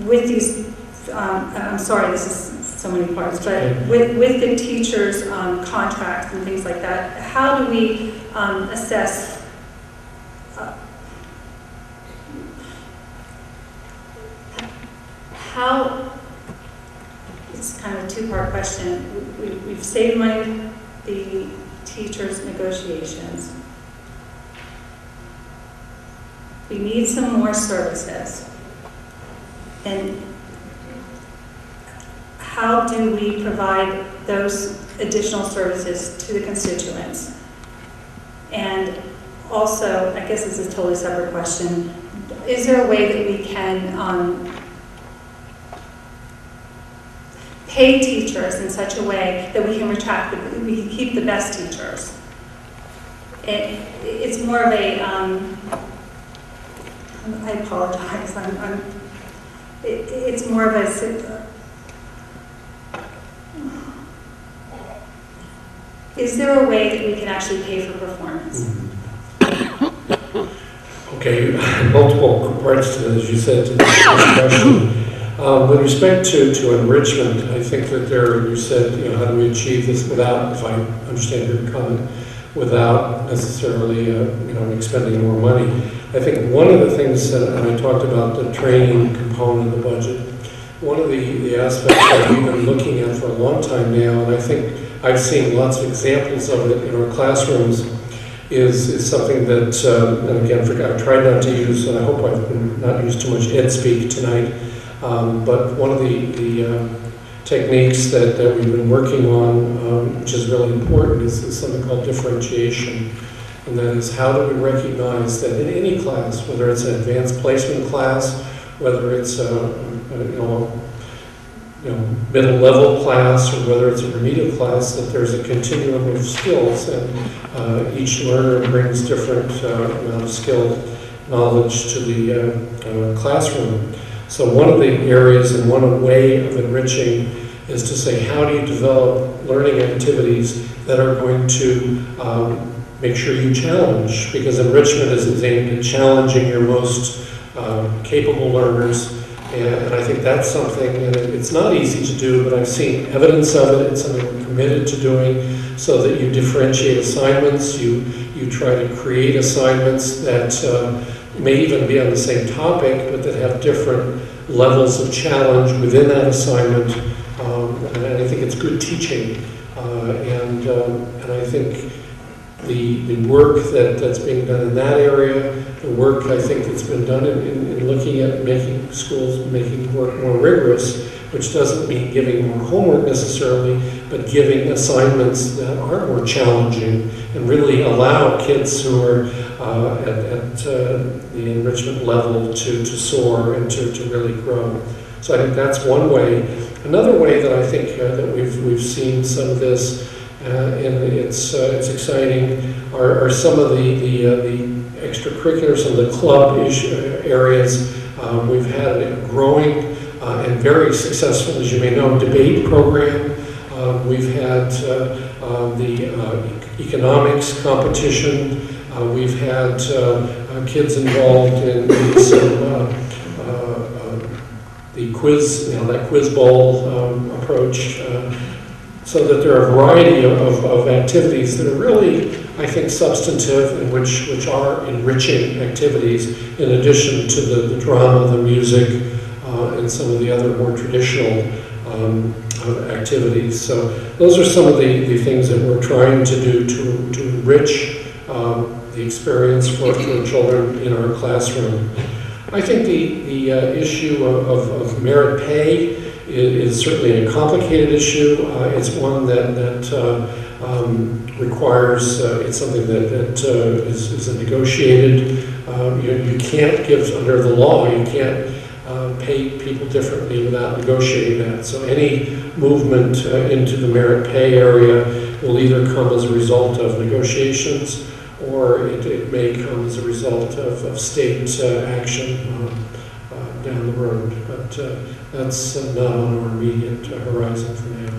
with these, I'm sorry, this is so many parts, but with the teachers' contracts and things like that, how do we assess how, it's kind of a two-part question. We've saved money with the teachers' negotiations. We need some more services. And how do we provide those additional services to the constituents? And also, I guess this is a totally separate question, is there a way that we can pay teachers in such a way that we can keep the best teachers? It's more of a, I apologize, it's more of a, is there a way that we can actually pay for performance? Okay, multiple parts to this, as you said, to this question. With respect to enrichment, I think that you said, how do we achieve this without, if I understand your comment, without necessarily, expending more money. I think one of the things that, and I talked about the training component of the budget, one of the aspects that we've been looking at for a long time now, and I think I've seen lots of examples of it in our classrooms, is something that, and again, I tried not to use, and I hope I've not used too much ed speak tonight, but one of the techniques that we've been working on, which is really important, is something called differentiation. And that is, how do we recognize that in any class, whether it's an advanced placement class, whether it's middle level class, or whether it's a remedial class, that there's a continuum of skills, and each learner brings different amount of skill, knowledge to the classroom. So one of the areas and one way of enriching is to say, how do you develop learning activities that are going to make sure you challenge? Because enrichment is aimed at challenging your most capable learners. And I think that's something, and it's not easy to do, but I've seen evidence of it. It's something we're committed to doing, so that you differentiate assignments, you try to create assignments that may even be on the same topic, but that have different levels of challenge within that assignment. And I think it's good teaching. And I think the work that's being done in that area, the work I think that's been done in looking at making schools, making work more rigorous, which doesn't mean giving more homework necessarily, but giving assignments that are more challenging and really allow kids who are at the enrichment level to soar and to really grow. So I think that's one way. Another way that I think that we've seen some of this, and it's exciting, are some of the extracurriculars and the club areas. We've had a growing and very successful, as you may know, debate program. We've had the economics competition. We've had kids involved in some the quiz, that quiz bowl approach, so that there are a variety of activities that are really, I think, substantive and which are enriching activities in addition to the drama, the music, and some of the other more traditional activities. So those are some of the things that we're trying to do to enrich the experience for children in our classroom. I think the issue of merit pay is certainly a complicated issue. It's one that requires, it's something that is negotiated. You can't give, under the law, you can't pay people differently without negotiating that. So any movement into the merit pay area will either come as a result of negotiations, or it may come as a result of state action down the road. But that's not on our immediate horizon for now.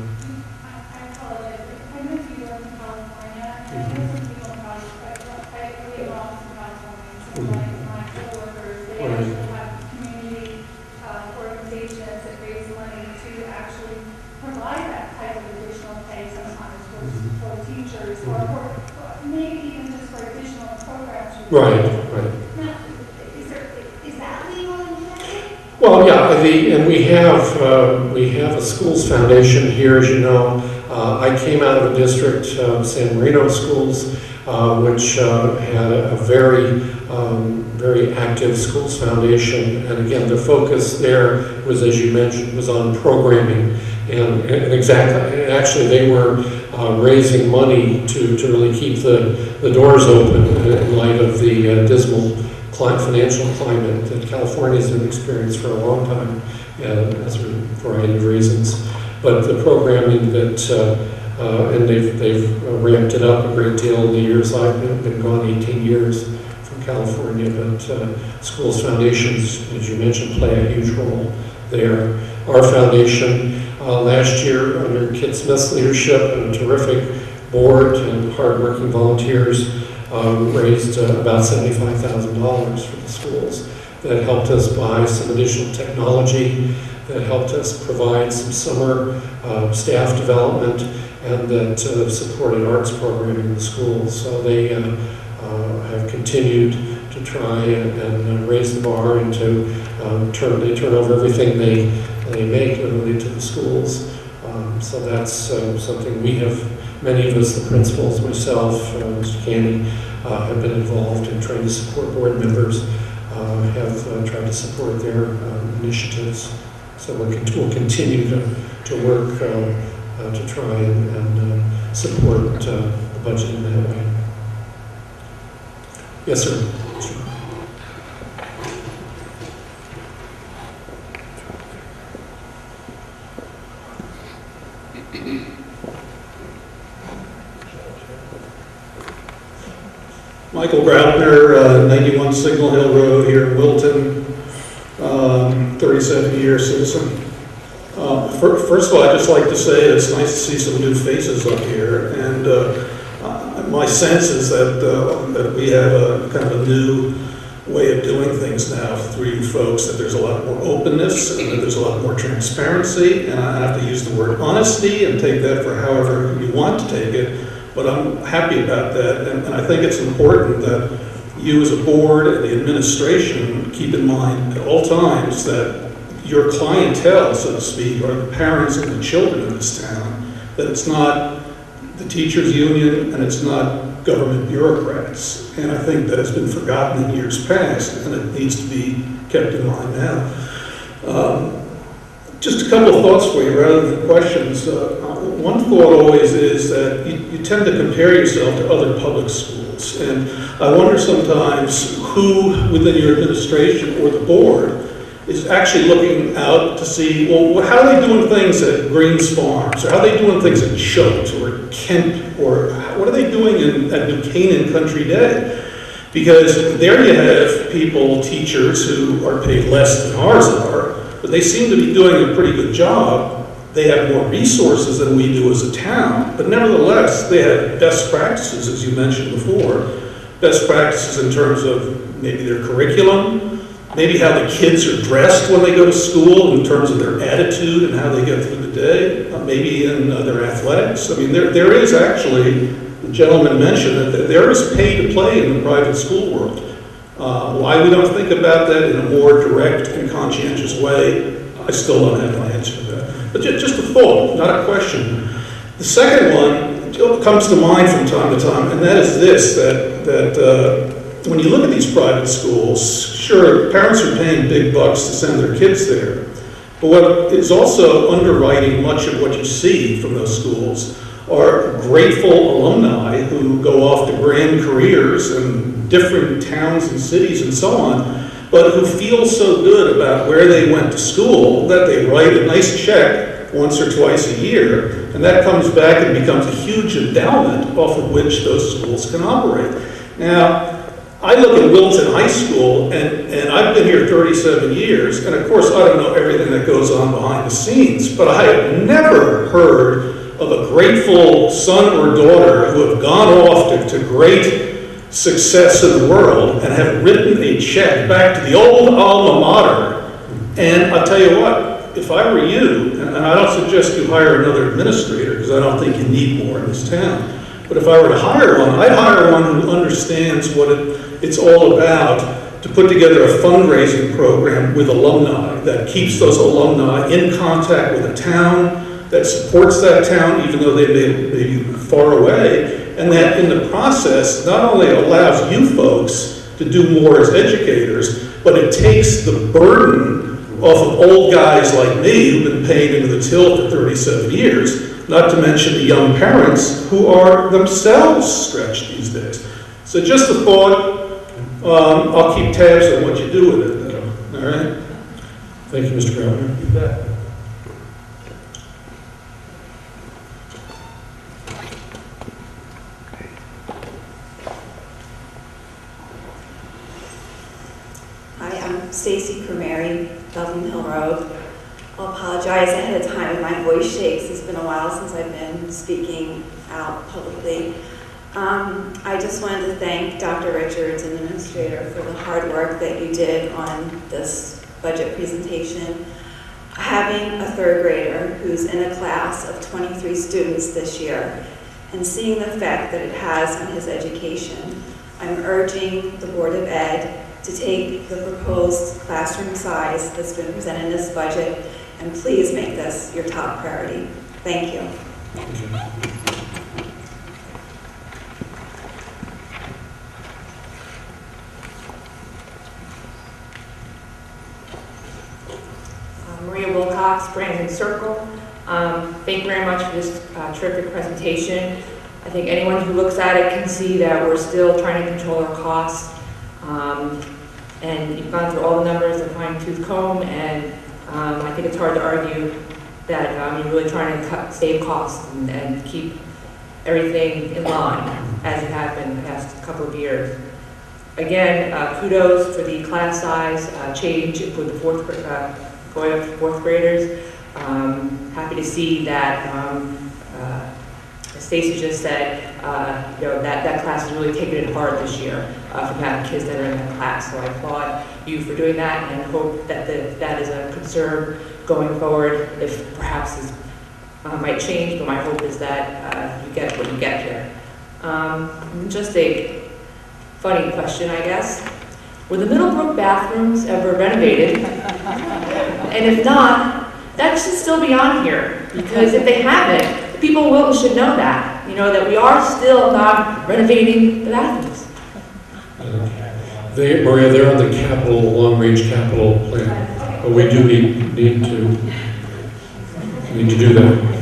I apologize. I know you live in California, and I know some people in California, I live off in California, so my coworkers, they Right. actually have community organizations that raise money to actually provide that type of additional pay sometimes for teachers, or maybe even just for additional programs. Right. Now, is that legal in Connecticut? Well, yeah, and we have a schools foundation here, as you know. I came out of a district, San Marino Schools, which had a very active schools foundation. And again, the focus there was, as you mentioned, was on programming. And exactly, actually, they were raising money to really keep the doors open in light of the dismal financial climate that California's been experienced for a long time, as a variety of reasons. But the programming that, and they've ramped it up a great deal in the years I've been gone, 18 years from California, but schools foundations, as you mentioned, play a huge role there. Our foundation, last year, under Kit Smith's leadership and a terrific board and hardworking volunteers, raised about $75,000 for the schools. That helped us buy some additional technology, that helped us provide some summer staff development, and that supported arts programming in the schools. So they have continued to try and raise the bar and to turn over everything they make literally to the schools. So that's something we have, many of us, the principals, myself, Mr. Candy, have been involved in trying to support board members, have tried to support their initiatives. So we'll continue to work to try and support the budget in that way. Yes, sir. Michael Graupner, 91 Signal Hill Road here in Wilton, 37-year citizen. First of all, I'd just like to say it's nice to see some new faces up here, and my sense is that we have a kind of a new way of doing things now through you folks, that there's a lot more openness and that there's a lot more transparency, and I have to use the word honesty and take that for however you want to take it. But I'm happy about that, and I think it's important that you as a board and the administration keep in mind at all times that your clientele, so to speak, are the parents and the children in this town, that it's not the teachers' union and it's not government bureaucrats. And I think that has been forgotten in years past, and it needs to be kept in mind now. Just a couple of thoughts for you rather than questions. One thought always is that you tend to compare yourself to other public schools. And I wonder sometimes who within your administration or the board is actually looking out to see, well, how are they doing things at Greens Farms? Or how are they doing things at Choate or Kent? Or what are they doing at New Canaan Country Day? Because there you have people, teachers, who are paid less than ours are, but they seem to be doing a pretty good job. They have more resources than we do as a town, but nevertheless, they have best practices, as you mentioned before. Best practices in terms of maybe their curriculum, maybe how the kids are dressed when they go to school in terms of their attitude and how they get through the day, maybe in their athletics. I mean, there is actually, the gentleman mentioned that there is pay to play in the private school world. Why we don't think about that in a more direct and conscientious way, I still don't have an answer to that. But just a thought, not a question. The second one comes to mind from time to time, and that is this, that when you look at these private schools, sure, parents are paying big bucks to send their kids there, but what is also underwriting much of what you see from those schools are grateful alumni who go off to grand careers in different towns and cities and so on, but who feel so good about where they went to school that they write a nice check once or twice a year, and that comes back and becomes a huge endowment off of which those schools can operate. Now, I look at Wilton High School, and I've been here 37 years, and of course I don't know everything that goes on behind the scenes, but I have never heard of a grateful son or daughter who have gone off to great success in the world and have written a check back to the old alma mater. And I'll tell you what, if I were you, and I don't suggest you hire another administrator because I don't think you need more in this town, but if I were to hire one, I'd hire one who understands what it's all about, to put together a fundraising program with alumni that keeps those alumni in contact with the town, that supports that town even though they may be far away, and that in the process not only allows you folks to do more as educators, but it takes the burden off of old guys like me who've been paying into the till for 37 years, not to mention the young parents who are themselves stretched these days. So just a thought, I'll keep tabs on what you do with it, though. All right? Thank you, Mr. Brown. You bet. Hi, I'm Stacy Cremary, Dublin Hill Road. I'll apologize ahead of time if my voice shakes. It's been a while since I've been speaking out publicly. I just wanted to thank Dr. Richards and the administrator for the hard work that you did on this budget presentation. Having a third grader who's in a class of 23 students this year and seeing the effect that it has on his education, I'm urging the Board of Ed to take the proposed classroom size that's been presented in this budget and please make this your top priority. Thank you. Maria Wilcox, Brandon Circle. Thank you very much for this terrific presentation. I think anyone who looks at it can see that we're still trying to control our costs. And you've gone through all the numbers, a fine-tooth comb, and I think it's hard to argue that you're really trying to save costs and keep everything in line as it has been the past couple of years. Again, kudos for the class size change for the going up to fourth graders. Happy to see that, as Stacy just said, that class is really taking it hard this year from having kids that are in that class. So I applaud you for doing that and hope that that is a concern going forward. If perhaps this might change, but my hope is that you get what you get here. Just a funny question, I guess. Were the Middlebrook bathrooms ever renovated? And if not, that should still be on here, because if they haven't, the people in Wilton should know that, that we are still not renovating the bathrooms. Maria, they're on the capital, long-range capital plan, but we do need to do that.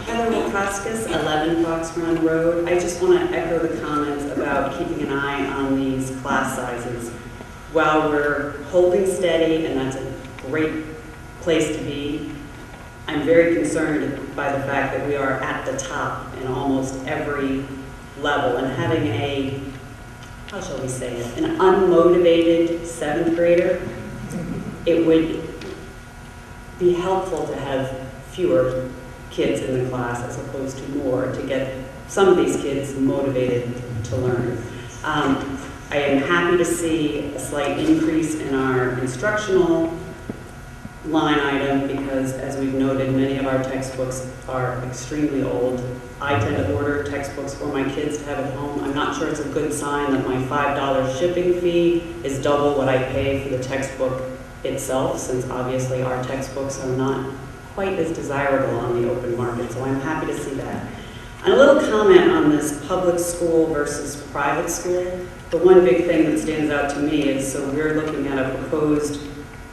Heather Wilcoskis, 11 Fox Run Road. I just want to echo the comments about keeping an eye on these class sizes. While we're holding steady, and that's a great place to be, I'm very concerned by the fact that we are at the top in almost every level, and having a, how shall we say it, an unmotivated 7th grader, it would be helpful to have fewer kids in the class as opposed to more, to get some of these kids motivated to learn. I am happy to see a slight increase in our instructional line item because, as we've noted, many of our textbooks are extremely old. I tend to order textbooks for my kids to have at home. I'm not sure it's a good sign that my $5 shipping fee is double what I pay for the textbook itself, since obviously our textbooks are not quite as desirable on the open market, so I'm happy to see that. And a little comment on this public school versus private school. The one big thing that stands out to me is, so we're looking at a proposed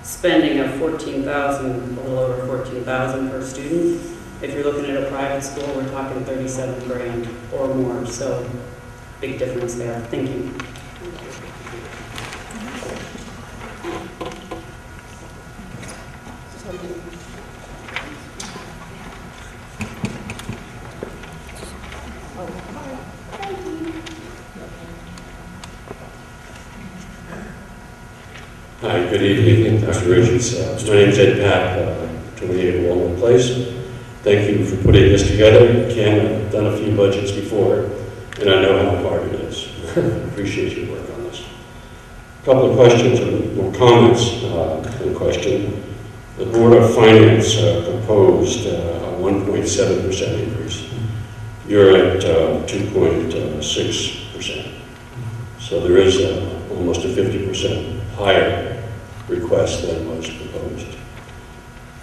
spending of $14,000, a little over $14,000 per student. If you're looking at a private school, we're talking 37 grand or more, so big difference there. Thank you. Hi, good evening, Dr. Richards. My name is Ed Papp, 28 Walnut Place. Thank you for putting this together. Ken, I've done a few budgets before, and I know how hard it is. Appreciate your work on this. A couple of questions or comments in question. The Board of Finance proposed a 1.7% increase. You're at 2.6%. So there is almost a 50% higher request than was proposed.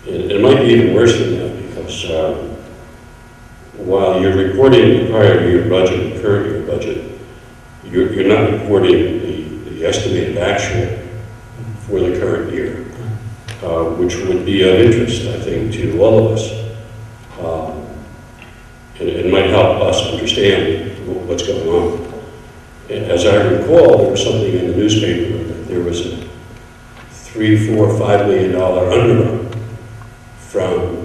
It might be even worse than that because while you're reporting the prior year budget, the current year budget, you're not reporting the estimated actual for the current year, which would be of interest, I think, to all of us. It might help us understand what's going on. As I recall, there was something in the newspaper that there was a $3, $4, $5 million underrun from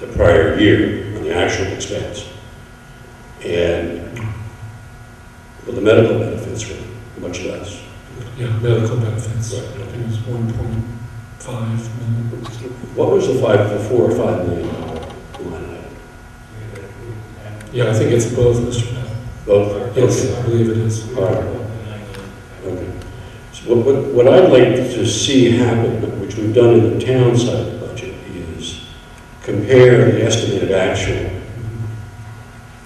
the prior year on the actual expense. And well, the medical benefits were much less. Yeah, medical benefits. Right. I think it was 1.5 million. What was the $4 or $5 million line item? Yeah, I think it's both, Mr. Papp. Both? Yes, Okay. I believe it is. All right. Okay. So what I'd like to see happen, which we've done in the town side of the budget, is compare the estimated actual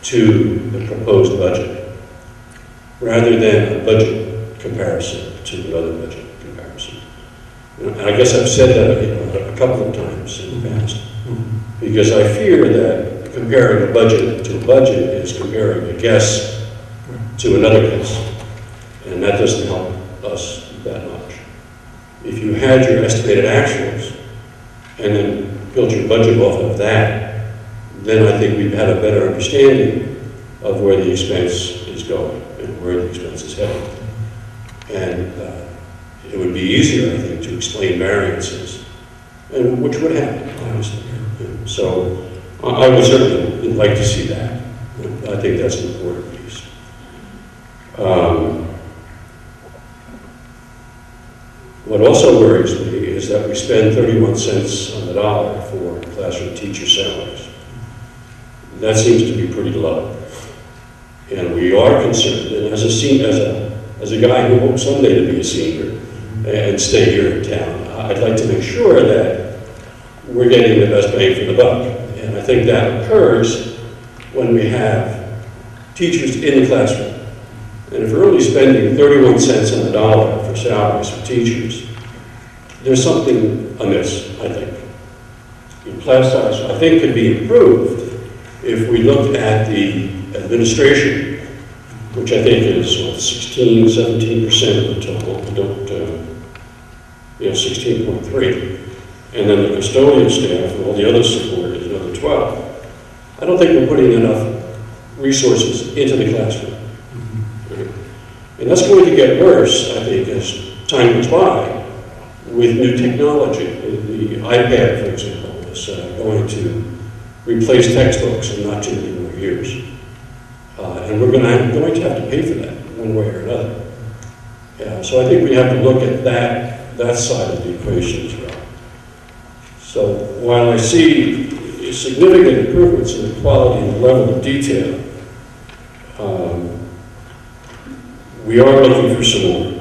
to the proposed budget, rather than a budget comparison to another budget comparison. And I guess I've said that a couple of times in the past, because I fear that comparing a budget to a budget is comparing a guess to another guess, and that doesn't help us that much. If you had your estimated actuals and then built your budget off of that, then I think we'd have a better understanding of where the expense is going and where the expense is heading. And it would be easier, I think, to explain variances, and which would happen, obviously. So I would certainly like to see that. I think that's an important piece. What also worries me is that we spend 31 cents on the dollar for classroom teacher salaries. That seems to be pretty low. And we are concerned, and as a guy who hopes someday to be a senior and stay here in town, I'd like to make sure that we're getting the best bang for the buck. And I think that occurs when we have teachers in the classroom And if we're only spending 31 cents on the dollar for salaries for teachers, there's something amiss, I think. The class size, I think, could be improved if we looked at the administration, which I think is 17% of the total, 16.3. And then the custodial staff and all the other support is another 12. I don't think we're putting enough resources into the classroom. And that's going to get worse, I think, as time goes by with new technology. The iPad, for example, is going to replace textbooks in not too many more years. And we're going to have to pay for that one way or another. So I think we have to look at that side of the equation as well. So while I see significant improvements in the quality and the level of detail, we are looking for some more.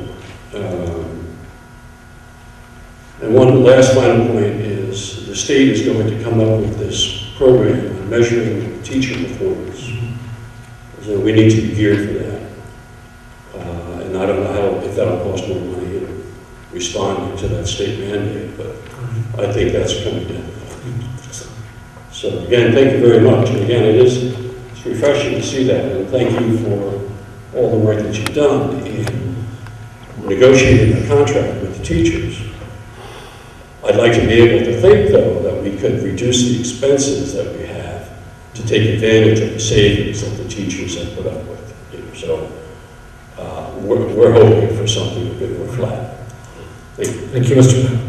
And one last final point is the state is going to come up with this program on measuring teacher performance. So we need to be geared for that. And I don't know if that'll cost more money in responding to that state mandate, but I think that's coming down. So again, thank you very much. And again, it's refreshing to see that. And thank you for all the work that you've done in negotiating a contract with the teachers. I'd like to be able to think, though, that we could reduce the expenses that we have to take advantage of the savings that the teachers have put up with. So we're hoping for something a bit more flat. Thank you. Thank you, Mr. Mayor.